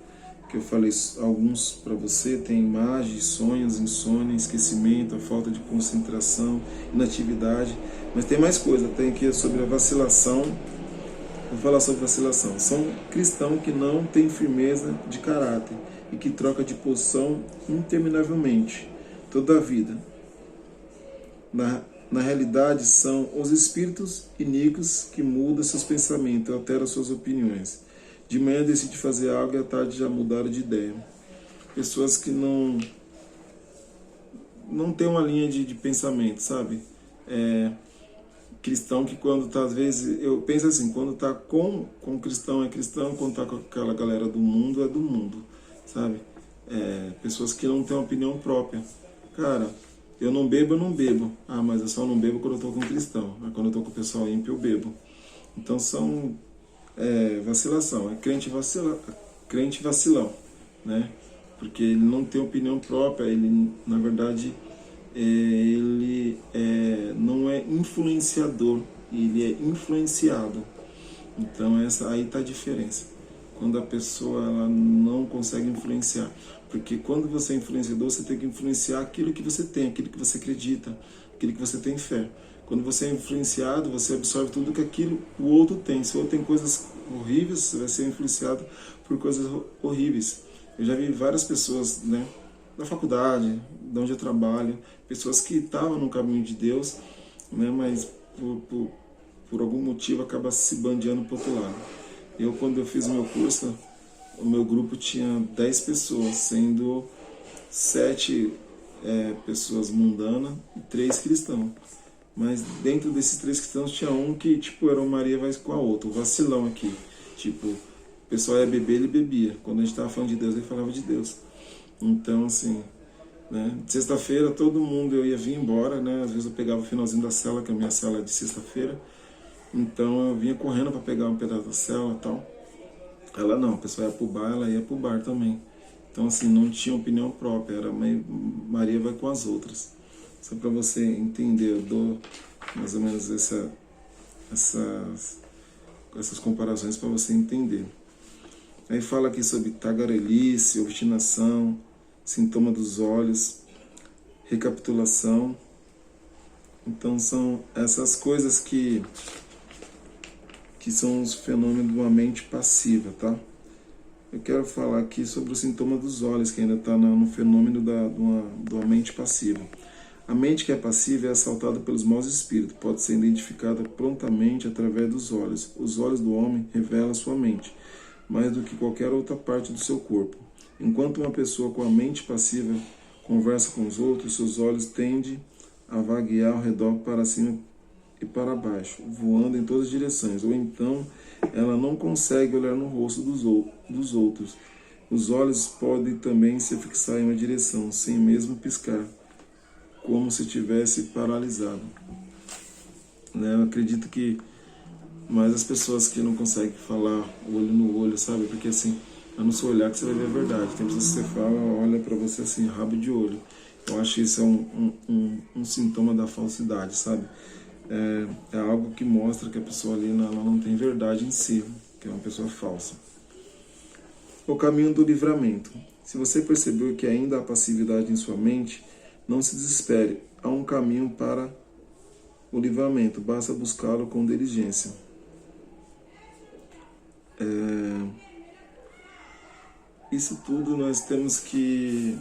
que eu falei alguns para você, tem imagens, sonhos, insônia, esquecimento, a falta de concentração, inatividade, mas tem mais coisa, tem aqui sobre a vacilação. Vou falar sobre vacilação. São cristãos que não têm firmeza de caráter e que troca de posição interminavelmente toda a vida. Na realidade, são os espíritos iníquos que mudam seus pensamentos e alteram suas opiniões. De manhã decide fazer algo e à tarde já mudaram de ideia. Pessoas que não têm uma linha de pensamento, sabe? Cristão que quando está, às vezes, eu penso assim, quando está com cristão é cristão, quando está com aquela galera do mundo é do mundo, sabe? Pessoas que não têm uma opinião própria. Cara, eu não bebo. Ah, mas eu só não bebo quando eu estou com cristão. Mas quando eu estou com o pessoal ímpio, eu bebo. Então são vacilação, crente vacilão, né? Porque ele não tem opinião própria, ele, na verdade, ele não é influenciador, ele é influenciado. Então aí está a diferença. Quando a pessoa ela não consegue influenciar. Porque quando você é influenciador, você tem que influenciar aquilo que você tem, aquilo que você acredita, aquilo que você tem fé. Quando você é influenciado, você absorve tudo que aquilo o outro tem. Se o outro tem coisas horríveis, você vai ser influenciado por coisas horríveis. Eu já vi várias pessoas, né, da faculdade, de onde eu trabalho, pessoas que estavam no caminho de Deus, né, mas por algum motivo acaba se bandeando para o outro lado. Quando eu fiz o meu curso, o meu grupo tinha 10 pessoas, sendo 7 pessoas mundanas e 3 cristãos. Mas dentro desses 3 cristãos tinha um que, tipo, era uma Maria vai com a outra, o vacilão aqui. Tipo, o pessoal ia beber, ele bebia. Quando a gente estava falando de Deus, ele falava de Deus. Então, assim, né, sexta-feira todo mundo, eu ia vir embora, né? Às vezes eu pegava o finalzinho da cela, que a minha cela é de sexta-feira. Então eu vinha correndo para pegar um pedaço da cela e tal. Ela não, o pessoal ia pro bar, ela ia pro bar também. Então, assim, não tinha opinião própria, era Maria vai com as outras. Só para você entender, eu dou mais ou menos essas comparações para você entender. Aí fala aqui sobre tagarelice, obstinação, sintoma dos olhos, recapitulação. Então são essas coisas que que são os fenômenos de uma mente passiva, tá? Eu quero falar aqui sobre o sintoma dos olhos, que ainda está no fenômeno de uma mente passiva. A mente que é passiva é assaltada pelos maus espíritos, pode ser identificada prontamente através dos olhos. Os olhos do homem revelam sua mente, mais do que qualquer outra parte do seu corpo. Enquanto uma pessoa com a mente passiva conversa com os outros, seus olhos tendem a vaguear ao redor para cima e para baixo, voando em todas as direções, ou então ela não consegue olhar no rosto dos outros. Os olhos podem também se fixar em uma direção, sem mesmo piscar, como se estivesse paralisado. Eu acredito que mais as pessoas que não conseguem falar olho no olho, sabe? Porque assim, é no seu olhar que você vai ver a verdade. Tem pessoas que você fala, olha pra você assim, rabo de olho. Eu acho que isso é um sintoma da falsidade, sabe? É algo que mostra que a pessoa ali ela não tem verdade em si, que é uma pessoa falsa. O caminho do livramento. Se você percebeu que ainda há passividade em sua mente, não se desespere. Há um caminho para o livramento, basta buscá-lo com diligência. Isso tudo nós temos que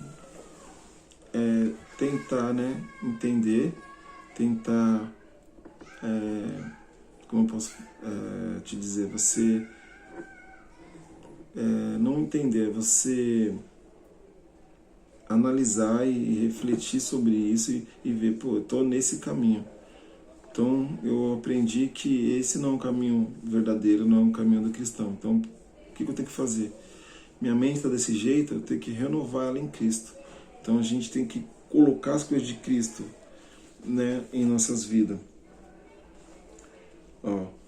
tentar, entender, tentar, como eu posso te dizer, você não entender, você analisar e refletir sobre isso e ver, pô, eu estou nesse caminho. Então eu aprendi que esse não é um caminho verdadeiro, não é um caminho do cristão. Então o que eu tenho que fazer? Minha mente está desse jeito, eu tenho que renovar ela em Cristo. Então a gente tem que colocar as coisas de Cristo, em nossas vidas.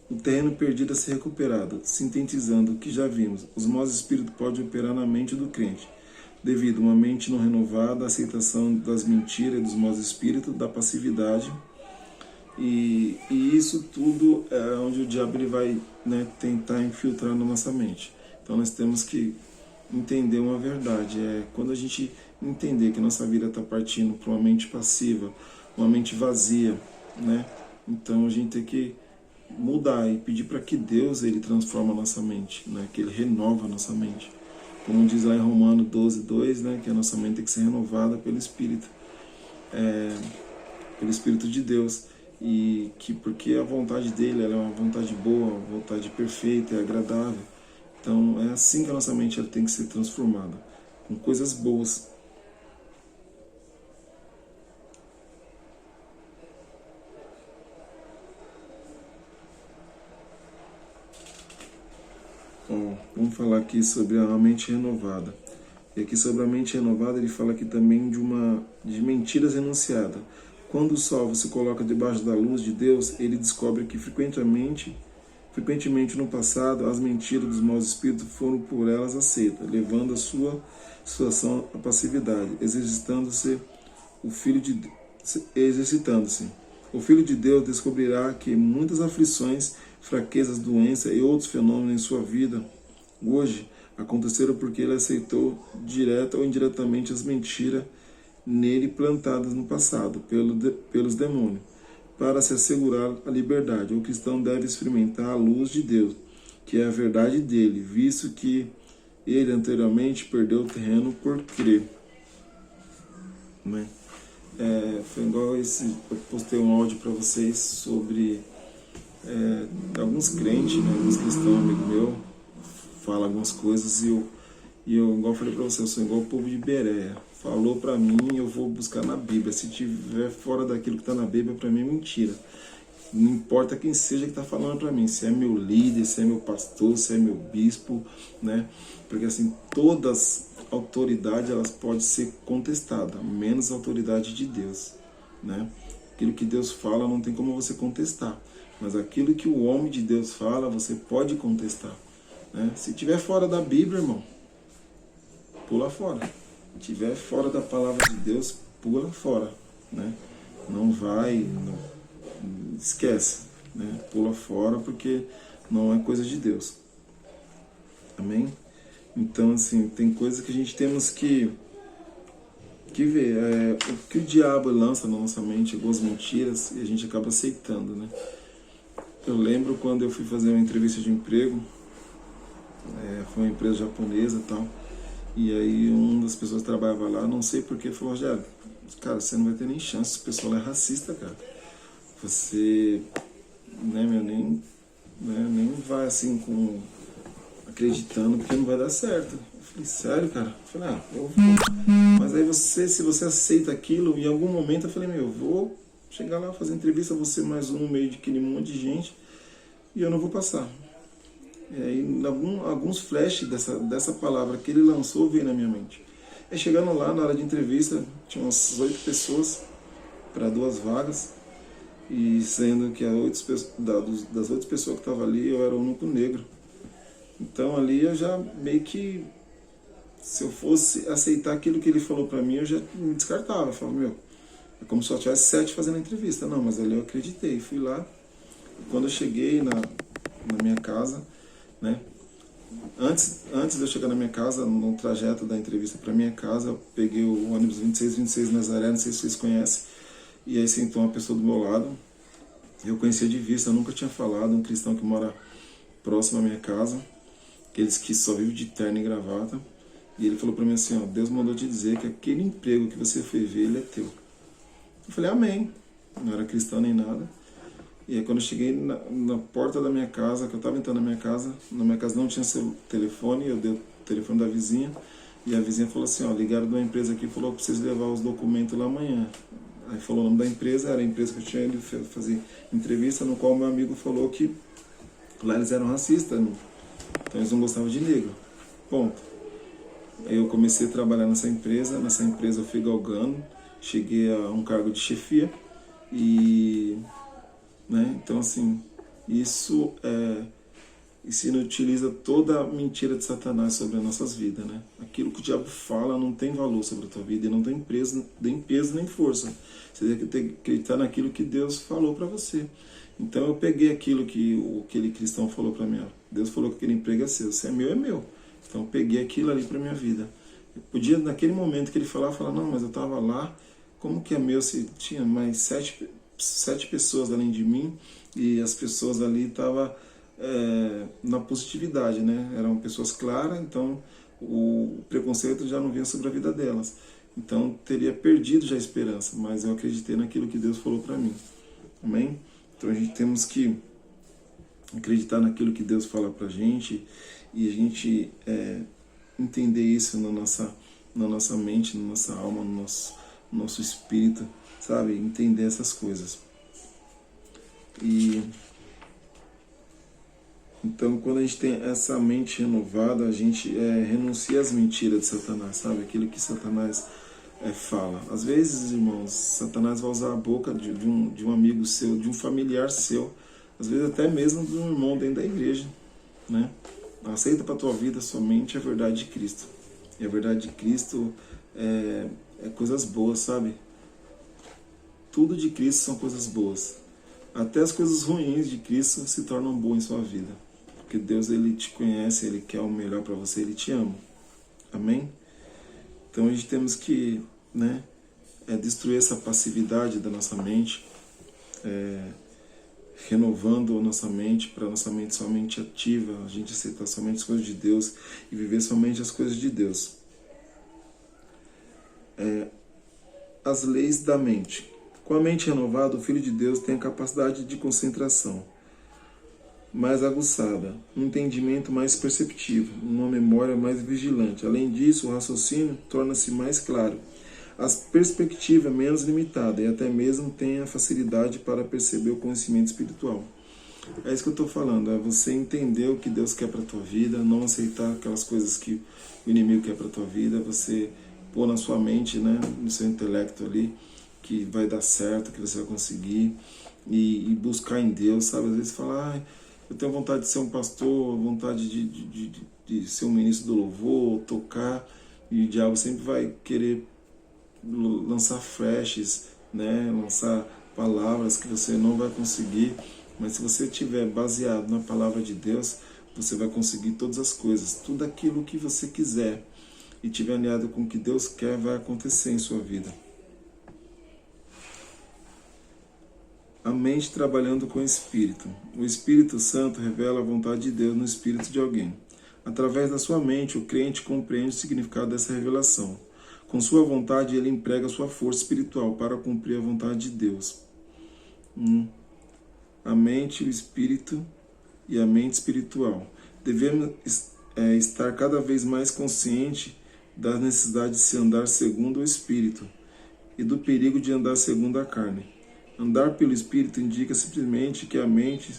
O terreno perdido a ser recuperado. Sintetizando o que já vimos, os maus espíritos podem operar na mente do crente, devido a uma mente não renovada, a aceitação das mentiras dos maus espíritos, da passividade. E isso tudo é onde o diabo ele vai tentar infiltrar na nossa mente. Então nós temos que entender uma verdade. Quando a gente entender que nossa vida está partindo para uma mente passiva, uma mente vazia, então a gente tem que mudar e pedir para que Deus ele transforme a nossa mente, que Ele renova a nossa mente. Como diz lá em Romanos 12:2, que a nossa mente tem que ser renovada pelo Espírito de Deus. E que porque a vontade dele ela é uma vontade boa, uma vontade perfeita, é agradável. Então é assim que a nossa mente ela tem que ser transformada, com coisas boas. Vamos falar aqui sobre a mente renovada. E aqui sobre a mente renovada ele fala aqui também de mentiras enunciadas. Quando o salvo se coloca debaixo da luz de Deus, ele descobre que frequentemente no passado, as mentiras dos maus espíritos foram por elas aceitas, levando a sua situação à passividade, exercitando-se. O Filho de Deus descobrirá que muitas aflições, fraquezas, doenças e outros fenômenos em sua vida hoje aconteceram porque ele aceitou direta ou indiretamente as mentiras nele plantadas no passado pelos demônios. Para se assegurar a liberdade, o cristão deve experimentar a luz de Deus, que é a verdade dele, visto que ele anteriormente perdeu o terreno por crer. Foi igual eu postei um áudio para vocês sobre alguns crentes, alguns cristãos, amigo meu, fala algumas coisas e eu igual eu falei para você, eu sou igual o povo de Bereia. Falou para mim, eu vou buscar na Bíblia. Se tiver fora daquilo que está na Bíblia, para mim é mentira. Não importa quem seja que está falando para mim, se é meu líder, se é meu pastor, se é meu bispo, Porque assim, todas autoridades elas podem ser contestadas, menos a autoridade de Deus, Aquilo que Deus fala não tem como você contestar, mas aquilo que o homem de Deus fala, você pode contestar, Se tiver fora da Bíblia, irmão, pula fora. Se estiver fora da palavra de Deus, pula fora, Não vai, esquece, Pula fora porque não é coisa de Deus. Amém? Então, assim, tem coisas que a gente temos que ver. O que o diabo lança na nossa mente, algumas mentiras, e a gente acaba aceitando, Eu lembro quando eu fui fazer uma entrevista de emprego, foi uma empresa japonesa e tal, e aí uma das pessoas que trabalhava lá, não sei porquê, falou: Rogério, cara, você não vai ter nem chance, o pessoal é racista, cara. Você, né, meu, nem vai assim com acreditando, porque não vai dar certo. Eu falei: sério, cara? Eu falei: eu vou. Mas aí se você aceita aquilo, em algum momento eu falei: eu vou chegar lá, fazer entrevista, você mais um no meio de aquele monte de gente, e eu não vou passar. E aí alguns flashes dessa palavra que ele lançou veio na minha mente. Aí chegando lá, na hora de entrevista, tinha umas 8 pessoas para 2 vagas, e sendo que das 8 pessoas que estavam ali, eu era o único negro. Então ali eu já meio que, se eu fosse aceitar aquilo que ele falou para mim, eu já me descartava. Eu falava: é como se só tivesse 7 fazendo a entrevista. Não, mas ali eu acreditei, fui lá. E quando eu cheguei na minha casa, né, antes de eu chegar na minha casa, no trajeto da entrevista para minha casa, eu peguei o ônibus 2626 Nazaré, não sei se vocês conhecem, e aí sentou uma pessoa do meu lado. Eu conhecia de vista, eu nunca tinha falado, um cristão que mora próximo à minha casa, aqueles que só vivem de terno e gravata. E ele falou para mim assim: Deus mandou te dizer que aquele emprego que você foi ver, ele é teu. Eu falei: amém. Não era cristão nem nada. E aí quando eu cheguei na porta da minha casa, que eu estava entrando na minha casa não tinha seu telefone, eu dei o telefone da vizinha, e a vizinha falou assim: ligaram de uma empresa aqui, falou que preciso levar os documentos lá amanhã. Aí falou o nome da empresa, era a empresa que eu tinha ido fazer entrevista, no qual meu amigo falou que lá eles eram racistas, então eles não gostavam de negro. Ponto. Aí eu comecei a trabalhar nessa empresa eu fui galgando, cheguei a um cargo de chefia, e, né, então assim, isso inutiliza toda a mentira de Satanás sobre as nossas vidas, né? Aquilo que o diabo fala não tem valor sobre a tua vida e não tem peso nem força. Você tem que acreditar naquilo que Deus falou para você. Então eu peguei aquilo que aquele cristão falou para mim: Deus falou que aquele emprego é seu, se é meu, é meu. Então eu peguei aquilo ali para minha vida. Eu podia, naquele momento que ele falar, não, mas eu estava lá, como que é meu se tinha mais sete pessoas além de mim, e as pessoas ali estavam na positividade, né? Eram pessoas claras, então o preconceito já não vinha sobre a vida delas. Então teria perdido já a esperança, mas eu acreditei naquilo que Deus falou para mim. Amém? Então a gente temos que acreditar naquilo que Deus fala pra gente, e a gente entender isso na nossa mente, na nossa alma, no nosso espírito, sabe? Entender essas coisas. E então, quando a gente tem essa mente renovada, a gente renuncia às mentiras de Satanás, sabe? Aquilo que Satanás fala. Às vezes, irmãos, Satanás vai usar a boca de um amigo seu, de um familiar seu, às vezes até mesmo de um irmão dentro da igreja, né? Aceita para a tua vida somente a verdade de Cristo. E a verdade de Cristo é coisas boas, sabe? Tudo de Cristo são coisas boas. Até as coisas ruins de Cristo se tornam boas em sua vida. Porque Deus, Ele te conhece, Ele quer o melhor para você, Ele te ama. Amém? Então a gente temos que, né, destruir essa passividade da nossa mente, renovando a nossa mente, para a nossa mente somente ativa, a gente aceitar somente as coisas de Deus e viver somente as coisas de Deus. As leis da mente. Com a mente renovada, o Filho de Deus tem a capacidade de concentração mais aguçada, um entendimento mais perceptivo, uma memória mais vigilante. Além disso, o raciocínio torna-se mais claro, a perspectiva é menos limitada e até mesmo tem a facilidade para perceber o conhecimento espiritual. É isso que eu estou falando, é você entender o que Deus quer para a tua vida, não aceitar aquelas coisas que o inimigo quer para a tua vida, você pôr na sua mente, né, no seu intelecto ali, que vai dar certo, que você vai conseguir, e buscar em Deus, sabe? Às vezes falar: eu tenho vontade de ser um pastor, vontade de ser um ministro do louvor, tocar, e o diabo sempre vai querer lançar flashes, né? Lançar palavras que você não vai conseguir, mas se você estiver baseado na palavra de Deus, você vai conseguir todas as coisas, tudo aquilo que você quiser, e estiver alinhado com o que Deus quer, vai acontecer em sua vida. A mente trabalhando com o Espírito. O Espírito Santo revela a vontade de Deus no espírito de alguém. Através da sua mente, o crente compreende o significado dessa revelação. Com sua vontade, ele emprega sua força espiritual para cumprir a vontade de Deus. A mente, o espírito e a mente espiritual. Devemos estar cada vez mais consciente da necessidade de se andar segundo o Espírito e do perigo de andar segundo a carne. Andar pelo Espírito indica simplesmente que a mente,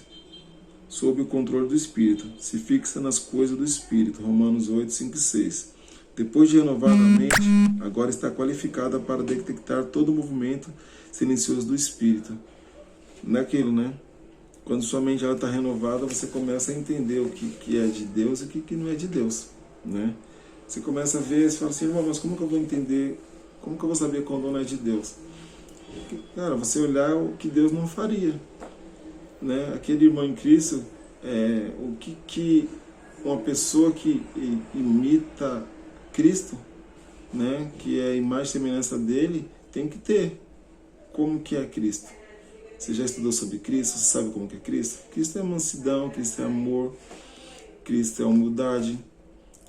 sob o controle do Espírito, se fixa nas coisas do Espírito. Romanos 8, 5 e 6. Depois de renovada a mente, agora está qualificada para detectar todo o movimento silencioso do Espírito. Naquilo, né? Quando sua mente está renovada, você começa a entender o que é de Deus e o que não é de Deus, né? Você começa a ver, você fala assim, irmão, mas como que eu vou entender, como que eu vou saber quando não é de Deus? Cara, você olhar o que Deus não faria, né? Aquele irmão em Cristo, o que uma pessoa que imita Cristo, né? Que é a imagem e semelhança dele, tem que ter. Como que é Cristo? Você já estudou sobre Cristo? Você sabe como que é Cristo? Cristo é mansidão, Cristo é amor, Cristo é humildade,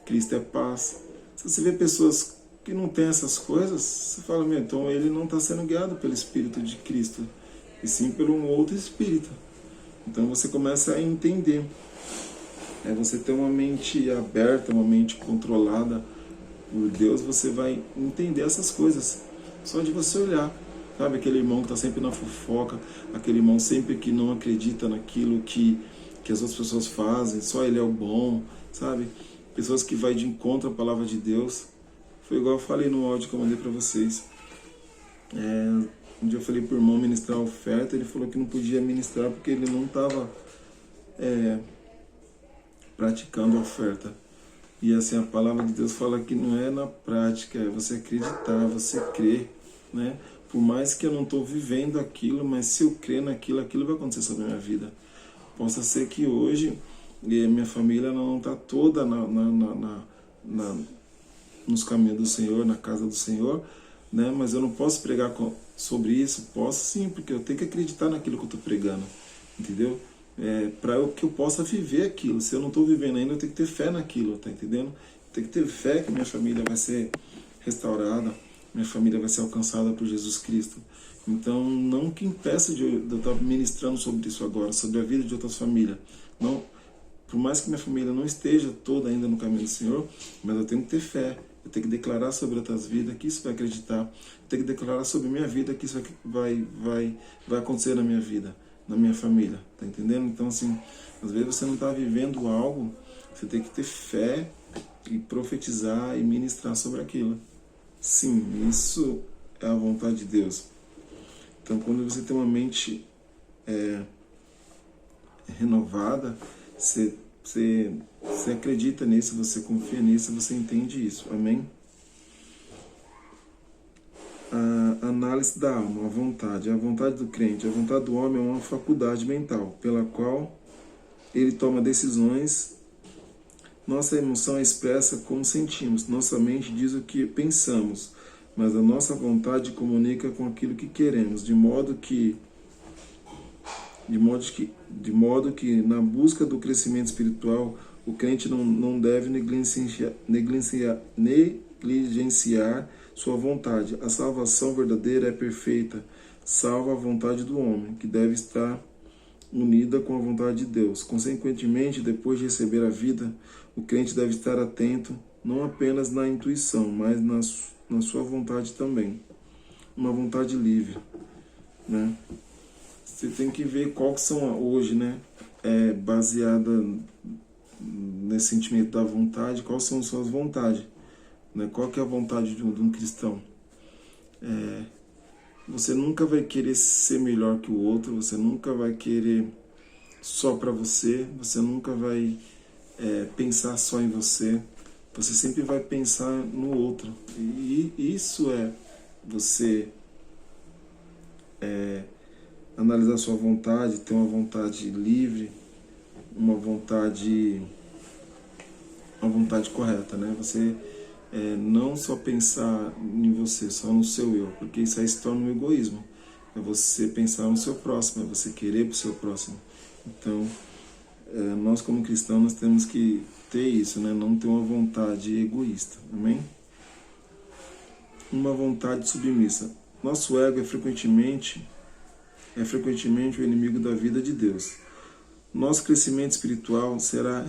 Cristo é paz. Se você vê pessoas que não têm essas coisas, você fala, meu, então ele não está sendo guiado pelo Espírito de Cristo, e sim pelo um outro Espírito. Então você começa a entender. Você ter uma mente aberta, uma mente controlada por Deus, você vai entender essas coisas. Só de você olhar. Sabe, aquele irmão que está sempre na fofoca, aquele irmão sempre que não acredita naquilo que as outras pessoas fazem, só ele é o bom, sabe? Pessoas que vai de encontro à palavra de Deus. Foi igual eu falei no áudio que eu mandei para vocês. Um dia eu falei para o irmão ministrar a oferta, ele falou que não podia ministrar porque ele não estava praticando a oferta. E assim, a palavra de Deus fala que não é na prática, é você acreditar, você crer, né? Por mais que eu não estou vivendo aquilo, mas se eu crer naquilo, aquilo vai acontecer sobre a minha vida. Possa ser que hoje minha família não está toda nos caminhos do Senhor, na casa do Senhor, né? Mas eu não posso pregar sobre isso. Posso sim, porque eu tenho que acreditar naquilo que eu estou pregando, entendeu? Para que eu possa viver aquilo. Se eu não estou vivendo ainda, eu tenho que ter fé naquilo, tá entendendo? Eu tenho que ter fé que minha família vai ser restaurada, minha família vai ser alcançada por Jesus Cristo. Então, não que impeça de eu estar ministrando sobre isso agora, sobre a vida de outras famílias. Não, por mais que minha família não esteja toda ainda no caminho do Senhor, mas eu tenho que ter fé. Eu tenho que declarar sobre outras vidas que isso vai acreditar. Eu tenho que declarar sobre minha vida que isso vai acontecer na minha vida, na minha família. Tá entendendo? Então, assim, às vezes você não está vivendo algo, você tem que ter fé e profetizar e ministrar sobre aquilo. Sim, isso é a vontade de Deus. Então, quando você tem uma mente renovada, você acredita nisso, você confia nisso, você entende isso. Amém? A análise da alma, a vontade do crente. A vontade do homem é uma faculdade mental pela qual ele toma decisões. Nossa emoção é expressa como sentimos. Nossa mente diz o que pensamos, mas a nossa vontade comunica com aquilo que queremos, de modo que na busca do crescimento espiritual, o crente não deve negligenciar sua vontade. A salvação verdadeira é perfeita, salva a vontade do homem, que deve estar unida com a vontade de Deus. Consequentemente, depois de receber a vida, o crente deve estar atento não apenas na intuição, mas na sua vontade também. Uma vontade livre, né? Você tem que ver qual que são hoje, né? Baseada nesse sentimento da vontade, quais são suas vontades, né? Qual que é a vontade de um cristão? Você nunca vai querer ser melhor que o outro, você nunca vai querer só para você, você nunca vai pensar só em você, você sempre vai pensar no outro. E isso é você analisar sua vontade, ter uma vontade livre, uma vontade correta, né? Você não só pensar em você, só no seu eu, porque isso aí se torna um egoísmo. é você pensar no seu próximo, é você querer para o seu próximo. Então, nós como cristãos, nós temos que ter isso, né? Não ter uma vontade egoísta, amém? Uma vontade submissa. Nosso ego é frequentemente o inimigo da vida de Deus. Nosso crescimento espiritual será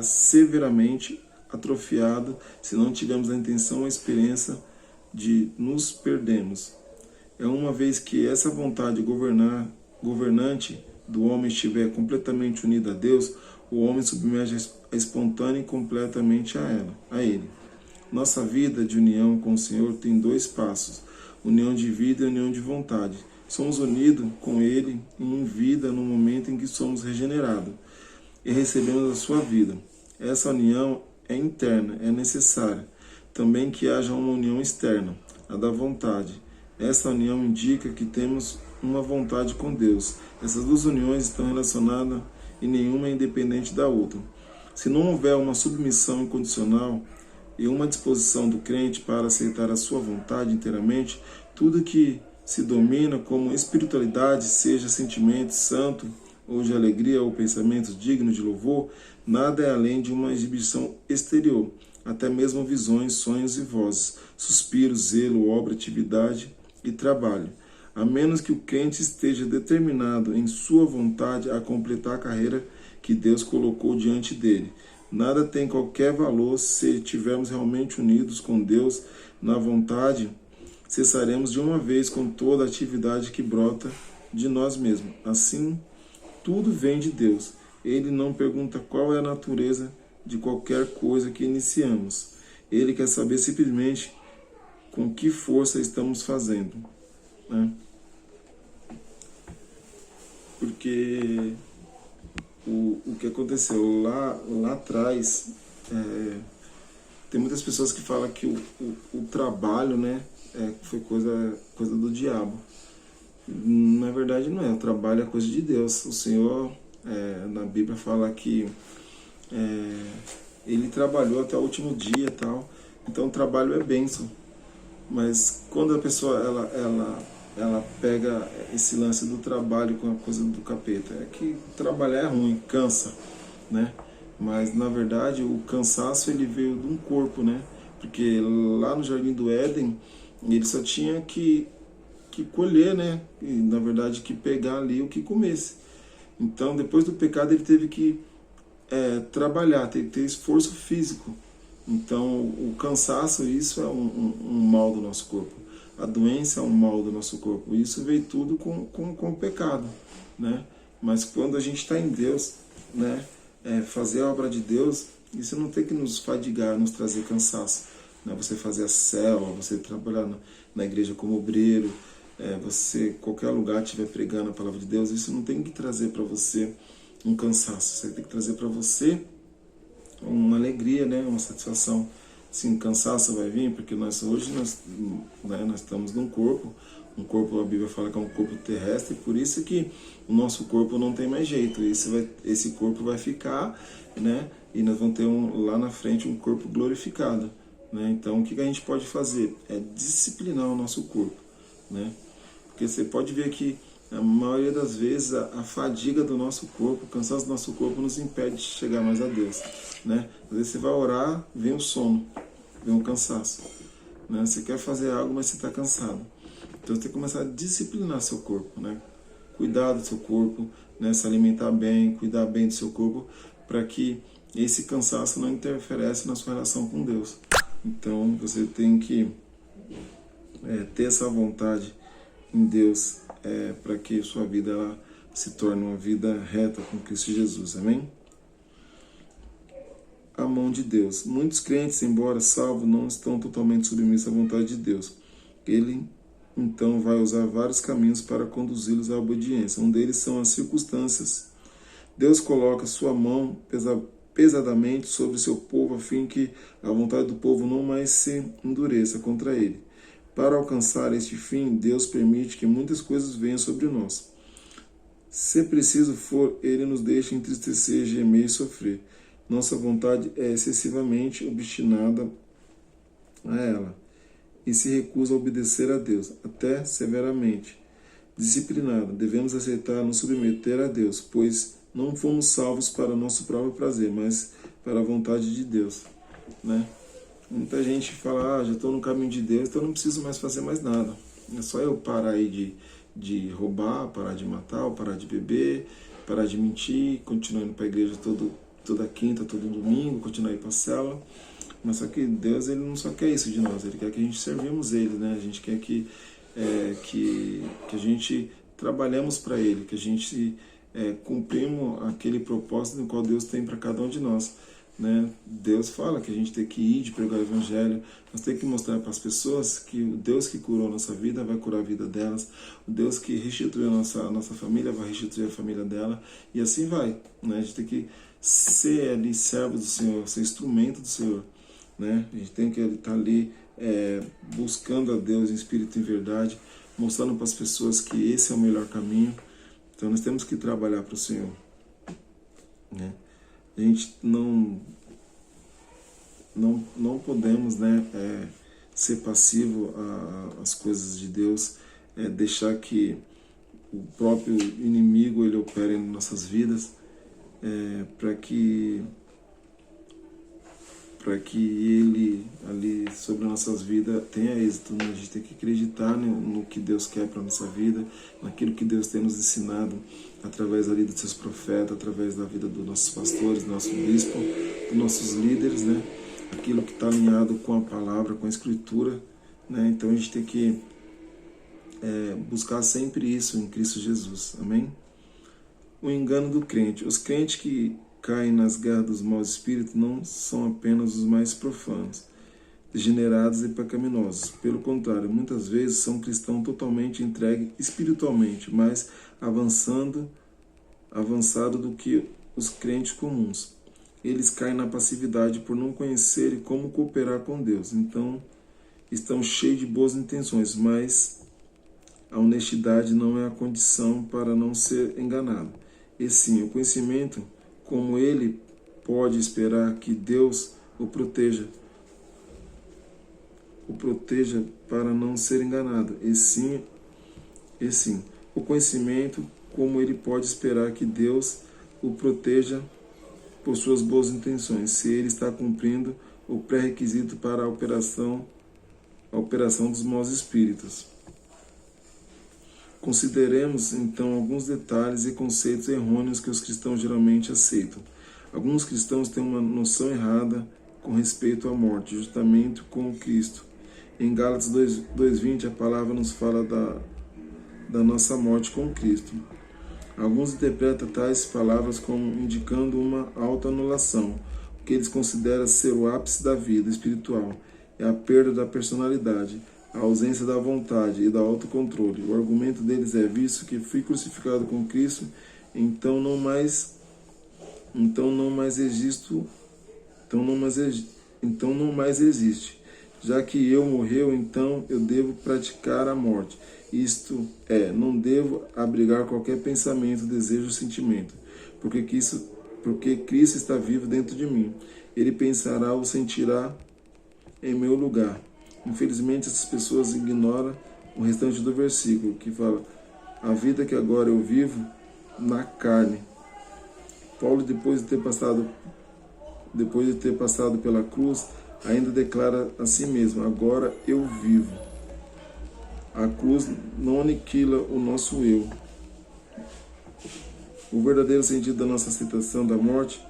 severamente atrofiado se não tivermos a intenção ou a experiência de nos perdermos. É uma vez que essa vontade governante do homem estiver completamente unida a Deus, o homem submerge espontânea e completamente a Ele. Nossa vida de união com o Senhor tem 2 passos: união de vida e união de vontade. Somos unidos com Ele em vida no momento em que somos regenerados e recebemos a sua vida. Essa união é interna, é necessária. Também que haja uma união externa, a da vontade. Essa união indica que temos uma vontade com Deus. Essas 2 uniões estão relacionadas e nenhuma é independente da outra. Se não houver uma submissão incondicional e uma disposição do crente para aceitar a sua vontade inteiramente, tudo que se domina como espiritualidade, seja sentimento santo, ou de alegria, ou pensamentos dignos de louvor, nada é além de uma exibição exterior, até mesmo visões, sonhos e vozes, suspiros, zelo, obra, atividade e trabalho. A menos que o crente esteja determinado em sua vontade a completar a carreira que Deus colocou diante dele. Nada tem qualquer valor se estivermos realmente unidos com Deus na vontade. Cessaremos de uma vez com toda a atividade que brota de nós mesmos. Assim, tudo vem de Deus. Ele não pergunta qual é a natureza de qualquer coisa que iniciamos. Ele quer saber simplesmente com que força estamos fazendo, né? Porque o que aconteceu lá atrás, tem muitas pessoas que falam que o trabalho, né, foi coisa do diabo. Na verdade não é, o trabalho é coisa de Deus. O Senhor, na Bíblia, fala que Ele trabalhou até o último dia e tal. Então o trabalho é bênção. Mas quando a pessoa ela pega esse lance do trabalho com a coisa do capeta, é que trabalhar é ruim, cansa, né? Mas na verdade o cansaço ele veio de um corpo, né? Porque lá no Jardim do Éden ele só tinha que colher, né? E na verdade que pegar ali o que comesse. Então depois do pecado ele teve que trabalhar, teve que ter esforço físico. Então o cansaço, isso é um mal do nosso corpo. A doença é um mal do nosso corpo. Isso veio tudo com o pecado, né? Mas quando a gente está em Deus, né? Fazer a obra de Deus, isso não tem que nos fadigar, nos trazer cansaço, né? Você fazer a célula, você trabalhar na igreja como obreiro, você, qualquer lugar estiver pregando a palavra de Deus, isso não tem que trazer para você um cansaço. Você tem que trazer para você uma alegria, né? Uma satisfação. Sim, cansaço vai vir, porque hoje nós estamos num corpo, a Bíblia fala que é um corpo terrestre, por isso que o nosso corpo não tem mais jeito, esse corpo vai ficar, né? E nós vamos ter lá na frente um corpo glorificado, né? Então o que a gente pode fazer? É disciplinar o nosso corpo, né? Porque você pode ver que a maioria das vezes a fadiga do nosso corpo, o cansaço do nosso corpo nos impede de chegar mais a Deus, né? Às vezes você vai orar, vem o sono, vem o cansaço, né? Você quer fazer algo, mas você está cansado. Então você tem que começar a disciplinar seu corpo, né? Cuidar do seu corpo, né? Se alimentar bem, cuidar bem do seu corpo, para que esse cansaço não interferesse na sua relação com Deus. Então você tem que ter essa vontade em Deus, para que sua vida ela se torne uma vida reta com Cristo Jesus, amém? A mão de Deus. Muitos crentes, embora salvos, não estão totalmente submissos à vontade de Deus. Ele, então, vai usar vários caminhos para conduzi-los à obediência. Um deles são as circunstâncias. Deus coloca sua mão pesadamente sobre seu povo, a fim que a vontade do povo não mais se endureça contra ele. Para alcançar este fim, Deus permite que muitas coisas venham sobre nós. Se preciso for, Ele nos deixa entristecer, gemer e sofrer. Nossa vontade é excessivamente obstinada a ela. e se recusa a obedecer a Deus, até severamente disciplinado. Devemos aceitar nos submeter a Deus, pois não fomos salvos para nosso próprio prazer, mas para a vontade de Deus, né? Muita gente fala, já estou no caminho de Deus, então não preciso mais fazer mais nada. É só eu parar aí de roubar, parar de matar, ou parar de beber, parar de mentir, continuar indo para a igreja toda quinta, todo domingo, continuar indo para a célula. Mas só que Deus, ele não só quer isso de nós, ele quer que a gente servimos ele, né? A gente quer que a gente trabalhemos para ele, que a gente cumprimos aquele propósito no qual Deus tem para cada um de nós, né? Deus fala que a gente tem que ir de pregar o evangelho, nós temos que mostrar para as pessoas que o Deus que curou a nossa vida vai curar a vida delas, o Deus que restituiu a nossa família vai restituir a família dela, e assim vai, né? A gente tem que ser ali servo do Senhor, ser instrumento do Senhor, né? A gente tem que estar ali buscando a Deus em espírito e em verdade, mostrando para as pessoas que esse é o melhor caminho. Então nós temos que trabalhar para o Senhor, né? A gente não podemos, né, ser passivo às coisas de Deus, deixar que o próprio inimigo ele opere em nossas vidas, para que ele ali sobre nossas vidas tenha êxito, né? A gente tem que acreditar no que Deus quer para a nossa vida, naquilo que Deus tem nos ensinado através ali dos seus profetas, através da vida dos nossos pastores, do nosso bispo, dos nossos líderes, né? Aquilo que está alinhado com a palavra, com a escritura, né? Então a gente tem que buscar sempre isso em Cristo Jesus, amém? O engano do crente. Os crentes que caem nas garras dos maus espíritos não são apenas os mais profanos, degenerados e pecaminosos. Pelo contrário, muitas vezes são cristãos totalmente entregues espiritualmente, mais avançado do que os crentes comuns. Eles caem na passividade por não conhecerem como cooperar com Deus. Então, estão cheios de boas intenções, mas a honestidade não é a condição para não ser enganado. E sim, o conhecimento, como ele pode esperar que Deus o proteja para não ser enganado. E sim, o conhecimento, como ele pode esperar que Deus o proteja por suas boas intenções, se ele está cumprindo o pré-requisito para a operação dos maus espíritos. Consideremos então alguns detalhes e conceitos errôneos que os cristãos geralmente aceitam. Alguns cristãos têm uma noção errada com respeito à morte, justamente com Cristo. Em Gálatas 2:20 a palavra nos fala da nossa morte com Cristo. Alguns interpretam tais palavras como indicando uma autoanulação, o que eles consideram ser o ápice da vida espiritual, é a perda da personalidade, a ausência da vontade e do autocontrole. O argumento deles é: visto que fui crucificado com Cristo, então não mais existe. Já que eu morreu, então eu devo praticar a morte. Isto é, não devo abrigar qualquer pensamento, desejo ou sentimento, porque Cristo está vivo dentro de mim. Ele pensará ou sentirá em meu lugar. Infelizmente, essas pessoas ignoram o restante do versículo, que fala: a vida que agora eu vivo na carne. Paulo, depois de ter passado pela cruz, ainda declara a si mesmo: agora eu vivo. A cruz não aniquila o nosso eu. O verdadeiro sentido da nossa aceitação da morte,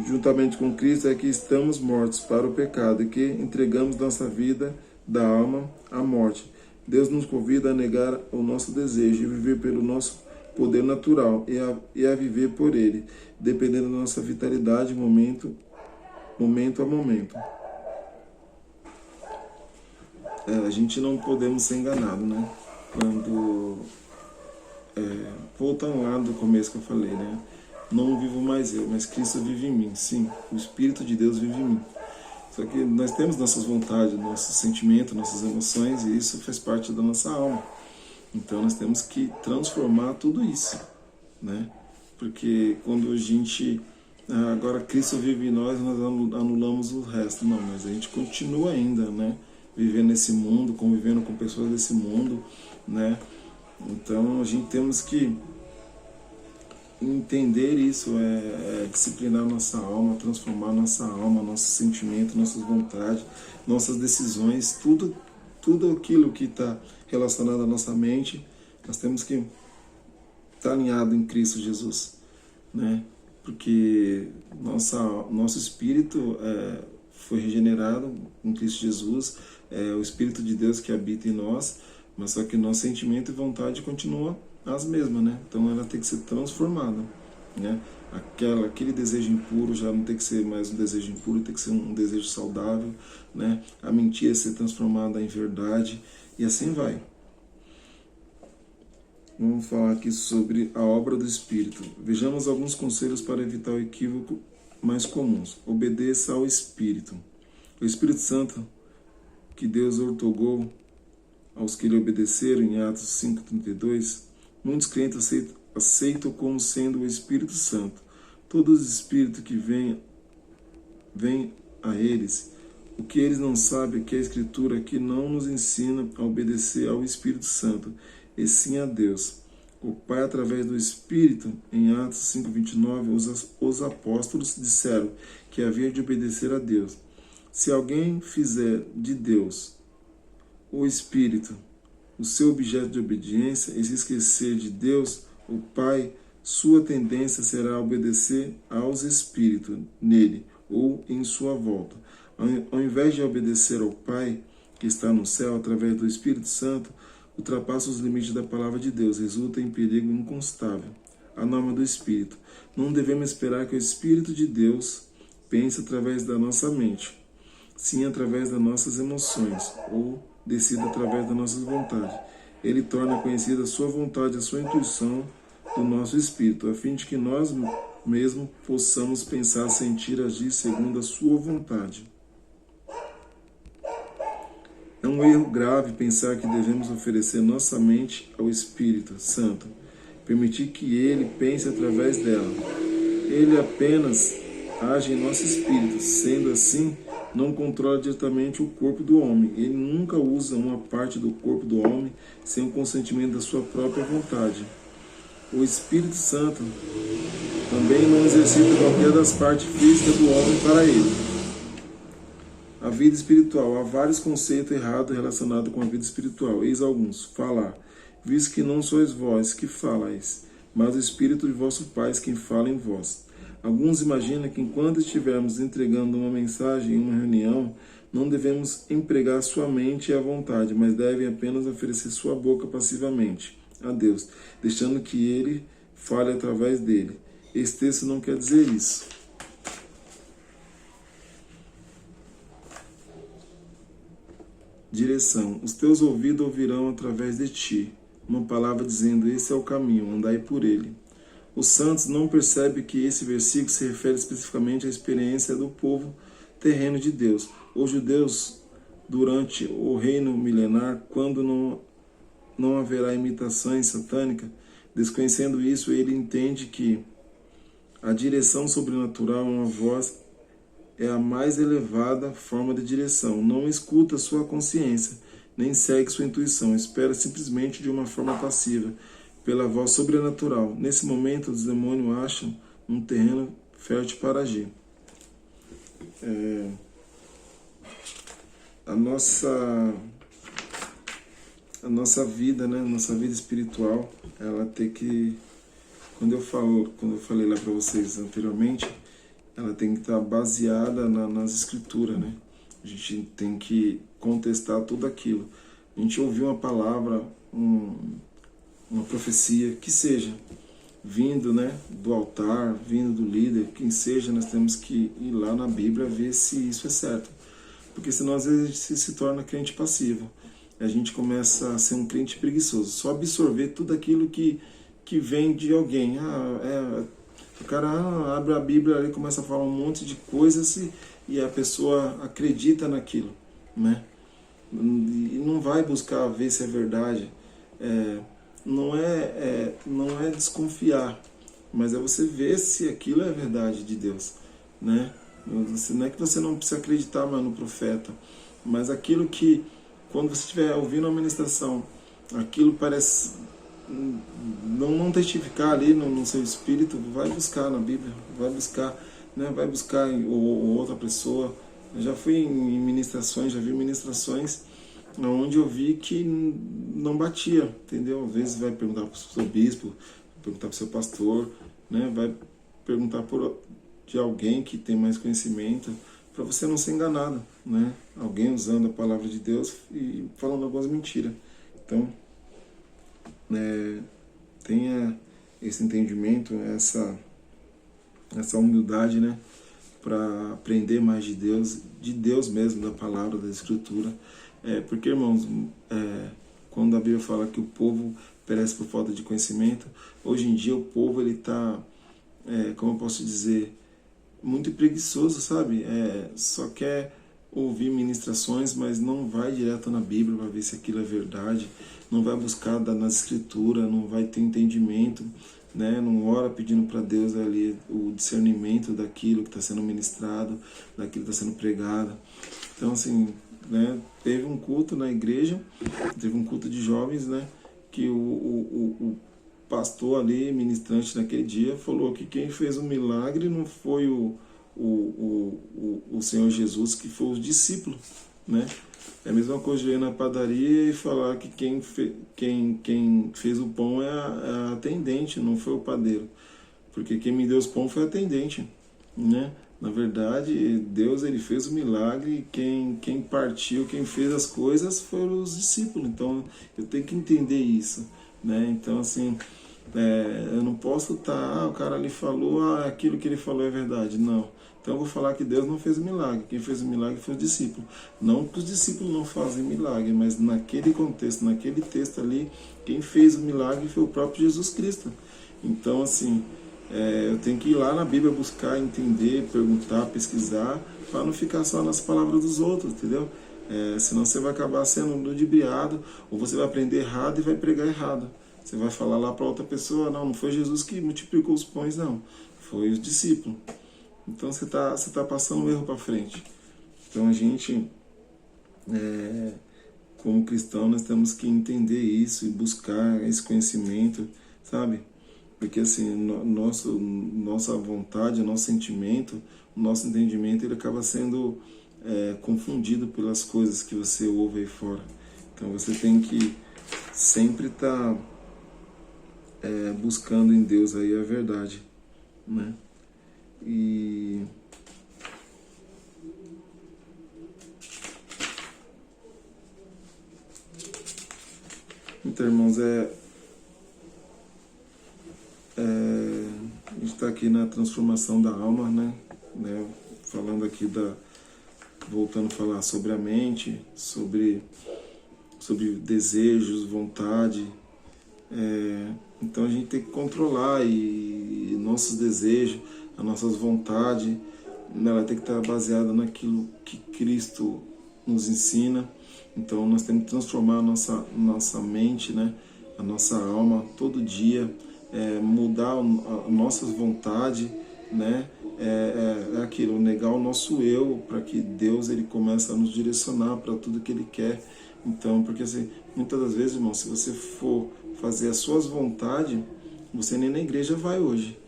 juntamente com Cristo, é que estamos mortos para o pecado e que entregamos nossa vida da alma à morte. Deus nos convida a negar o nosso desejo e viver pelo nosso poder natural e a viver por ele, dependendo da nossa vitalidade momento a momento. A gente não podemos ser enganado, né? Quando voltando lá do começo que eu falei, né? Não vivo mais eu, mas Cristo vive em mim. Sim, o Espírito de Deus vive em mim. Só que nós temos nossas vontades, nossos sentimentos, nossas emoções, e isso faz parte da nossa alma. Então nós temos que transformar tudo isso, né? Porque quando a gente agora Cristo vive em nós, nós anulamos o resto. Não, mas a gente continua ainda, né? Vivendo nesse mundo, convivendo com pessoas desse mundo, né? Então a gente temos que entender isso, disciplinar nossa alma, transformar nossa alma, nossos sentimentos, nossas vontades, nossas decisões, tudo aquilo que está relacionado à nossa mente, nós temos que estar alinhado em Cristo Jesus, né? Porque nosso espírito foi regenerado em Cristo Jesus, é o Espírito de Deus que habita em nós, mas só que nosso sentimento e vontade continuam as mesmas, né? Então ela tem que ser transformada, né? Aquele desejo impuro já não tem que ser mais um desejo impuro, tem que ser um desejo saudável, né? A mentira ser transformada em verdade e assim vai. Vamos falar aqui sobre a obra do Espírito. Vejamos alguns conselhos para evitar o equívoco mais comuns. Obedeça ao Espírito. O Espírito Santo que Deus outorgou aos que lhe obedeceram, em Atos 5,32, muitos crentes aceitam como sendo o Espírito Santo. Todos os espíritos que vêm a eles, o que eles não sabem é que a Escritura aqui não nos ensina a obedecer ao Espírito Santo, e sim a Deus. O Pai, através do Espírito, em Atos 5,29, os apóstolos disseram que havia de obedecer a Deus. Se alguém fizer de Deus o Espírito o seu objeto de obediência e se esquecer de Deus, o Pai, sua tendência será obedecer aos espíritos nele ou em sua volta. Ao invés de obedecer ao Pai, que está no céu, através do Espírito Santo, ultrapassa os limites da palavra de Deus, resulta em perigo inconstável. A norma do Espírito. Não devemos esperar que o Espírito de Deus pense através da nossa mente, sim através das nossas emoções, ou decida através das nossas vontades. Ele torna conhecida a sua vontade, a sua intuição do nosso espírito, a fim de que nós mesmos possamos pensar, sentir, agir segundo a sua vontade. É um erro grave pensar que devemos oferecer nossa mente ao Espírito Santo, permitir que ele pense através dela. Ele apenas age em nosso espírito, sendo assim, não controla diretamente o corpo do homem. Ele nunca usa uma parte do corpo do homem sem o consentimento da sua própria vontade. O Espírito Santo também não exercita qualquer das partes físicas do homem para ele. A vida espiritual. Há vários conceitos errados relacionados com a vida espiritual. Eis alguns. Falar. Visto que não sois vós que falais, mas o Espírito de vosso Pai quem fala em vós. Alguns imaginam que enquanto estivermos entregando uma mensagem em uma reunião, não devemos empregar sua mente e a vontade, mas devem apenas oferecer sua boca passivamente a Deus, deixando que Ele fale através dele. Esse texto não quer dizer isso. Direção. Os teus ouvidos ouvirão através de ti uma palavra dizendo: esse é o caminho, andai por ele. Os santos não percebem que esse versículo se refere especificamente à experiência do povo terreno de Deus. Os judeus, durante o reino milenar, quando não haverá imitações satânicas, desconhecendo isso, ele entende que a direção sobrenatural, uma voz, é a mais elevada forma de direção. Não escuta sua consciência, nem segue sua intuição, espera simplesmente de uma forma passiva, pela voz sobrenatural. Nesse momento, os demônios acham um terreno fértil para agir. A nossa vida, né, nossa vida espiritual, ela tem que, quando eu falei lá para vocês anteriormente, ela tem que estar baseada nas escrituras, né? A gente tem que contestar tudo aquilo. A gente ouviu uma palavra, uma profecia, que seja, vindo, né, do altar, vindo do líder, quem seja, nós temos que ir lá na Bíblia ver se isso é certo. Porque senão às vezes a gente se torna crente passivo. A gente começa a ser um crente preguiçoso, só absorver tudo aquilo que vem de alguém. O cara abre a Bíblia e começa a falar um monte de coisas e a pessoa acredita naquilo, né? E não vai buscar ver se é verdade. Não é desconfiar, mas é você ver se aquilo é a verdade de Deus, né? Não é que você não precisa acreditar mais no profeta, mas aquilo que, quando você estiver ouvindo a ministração, aquilo parece não testificar ali no seu espírito, vai buscar na Bíblia, vai buscar, né? Vai buscar ou outra pessoa. Eu já fui em ministrações, já vi ministrações onde eu vi que não batia, entendeu? Às vezes vai perguntar para o seu bispo, vai perguntar para o seu pastor, né? Vai perguntar de alguém que tem mais conhecimento, para você não ser enganado, né? Alguém usando a palavra de Deus e falando algumas mentiras. Então, tenha esse entendimento, essa humildade, né? Para aprender mais de Deus mesmo, da palavra, da Escritura. Porque, irmãos, quando a Bíblia fala que o povo perece por falta de conhecimento, hoje em dia o povo ele está, como eu posso dizer, muito preguiçoso, sabe? Só quer ouvir ministrações, mas não vai direto na Bíblia para ver se aquilo é verdade, não vai buscar nas Escrituras, não vai ter entendimento, né? Não ora pedindo para Deus ali o discernimento daquilo que está sendo ministrado, daquilo que está sendo pregado. Então, assim, né? Teve um culto na igreja, teve um culto de jovens, né? Que o pastor ali, ministrante naquele dia, falou que quem fez o milagre não foi o Senhor Jesus, que foi os discípulos, né? É a mesma coisa de ir na padaria e falar que quem fez o pão é a atendente, não foi o padeiro. Porque quem me deu os pão foi a atendente, né? Na verdade, Deus ele fez o milagre, quem partiu, quem fez as coisas foram os discípulos. Então, eu tenho que entender isso, né? Então, assim, eu não posso estar, o cara ali falou, aquilo que ele falou é verdade. Não. Então eu vou falar que Deus não fez o milagre. Quem fez o milagre foi os discípulos. Não que os discípulos não fazem milagre, mas naquele contexto, naquele texto ali, quem fez o milagre foi o próprio Jesus Cristo. Então, assim, eu tenho que ir lá na Bíblia buscar, entender, perguntar, pesquisar, para não ficar só nas palavras dos outros, entendeu? Senão você vai acabar sendo ludibriado, ou você vai aprender errado e vai pregar errado. Você vai falar lá para outra pessoa, não foi Jesus que multiplicou os pães, não. Foi os discípulos. Então você tá passando um erro para frente. Então a gente, como cristão, nós temos que entender isso e buscar esse conhecimento, sabe? Porque assim, nossa vontade, nosso sentimento, o nosso entendimento, ele acaba sendo confundido pelas coisas que você ouve aí fora. Então você tem que sempre estar buscando em Deus aí a verdade, né? Então, irmãos, a gente está aqui na transformação da alma, né? Falando aqui voltando a falar sobre a mente, sobre desejos, vontade. Então a gente tem que controlar e nossos desejos, as nossas vontades, ela tem que estar baseada naquilo que Cristo nos ensina. Então nós temos que transformar a nossa mente, né? A nossa alma todo dia, mudar as nossas vontades, né? Aquilo, negar o nosso eu, para que Deus ele comece a nos direcionar para tudo que Ele quer. Então, porque assim, muitas das vezes, irmão, se você for fazer as suas vontades, você nem na igreja vai hoje,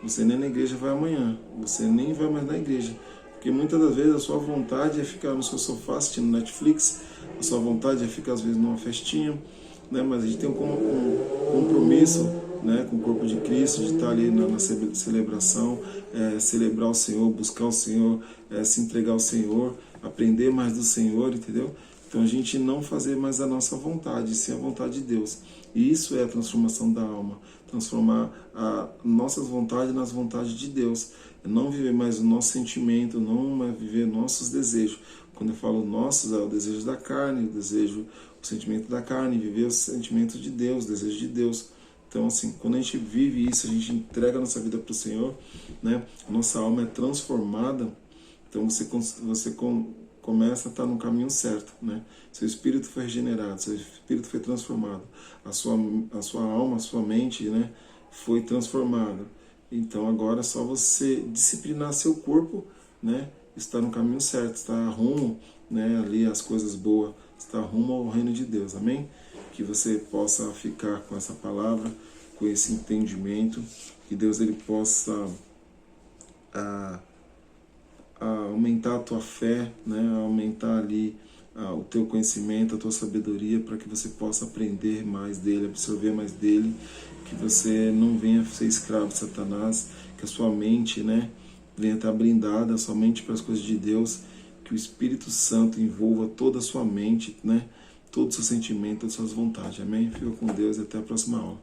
você nem na igreja vai amanhã, você nem vai mais na igreja, porque muitas das vezes a sua vontade é ficar no seu sofá assistindo Netflix, a sua vontade é ficar às vezes numa festinha, né? Mas a gente tem um compromisso, né, com o corpo de Cristo, de estar ali na celebração, celebrar o Senhor, buscar o Senhor, se entregar ao Senhor, aprender mais do Senhor, entendeu? Então a gente não fazer mais a nossa vontade, sim a vontade de Deus. E isso é a transformação da alma, transformar as nossas vontades nas vontades de Deus. Não viver mais o nosso sentimento, não mais viver nossos desejos. Quando eu falo nossos, é o desejo da carne, o sentimento da carne, viver o sentimento de Deus, o desejo de Deus. Então, assim, quando a gente vive isso, a gente entrega a nossa vida para o Senhor, né? A nossa alma é transformada, então você começa a estar no caminho certo, né? Seu espírito foi regenerado, seu espírito foi transformado, a sua alma, a sua mente, né, foi transformada. Então agora é só você disciplinar seu corpo, né? Está no caminho certo, está rumo, né? Ali as coisas boas, está rumo ao reino de Deus, amém? Que você possa ficar com essa palavra, com esse entendimento, que Deus ele possa aumentar a tua fé, né? Aumentar ali o teu conhecimento, a tua sabedoria, para que você possa aprender mais dele, absorver mais dele, que você não venha ser escravo de Satanás, que a sua mente, né, venha estar blindada somente para as coisas de Deus, que o Espírito Santo envolva toda a sua mente, né, todo o seu sentimento, todas as suas vontades. Amém? Fica com Deus e até a próxima aula.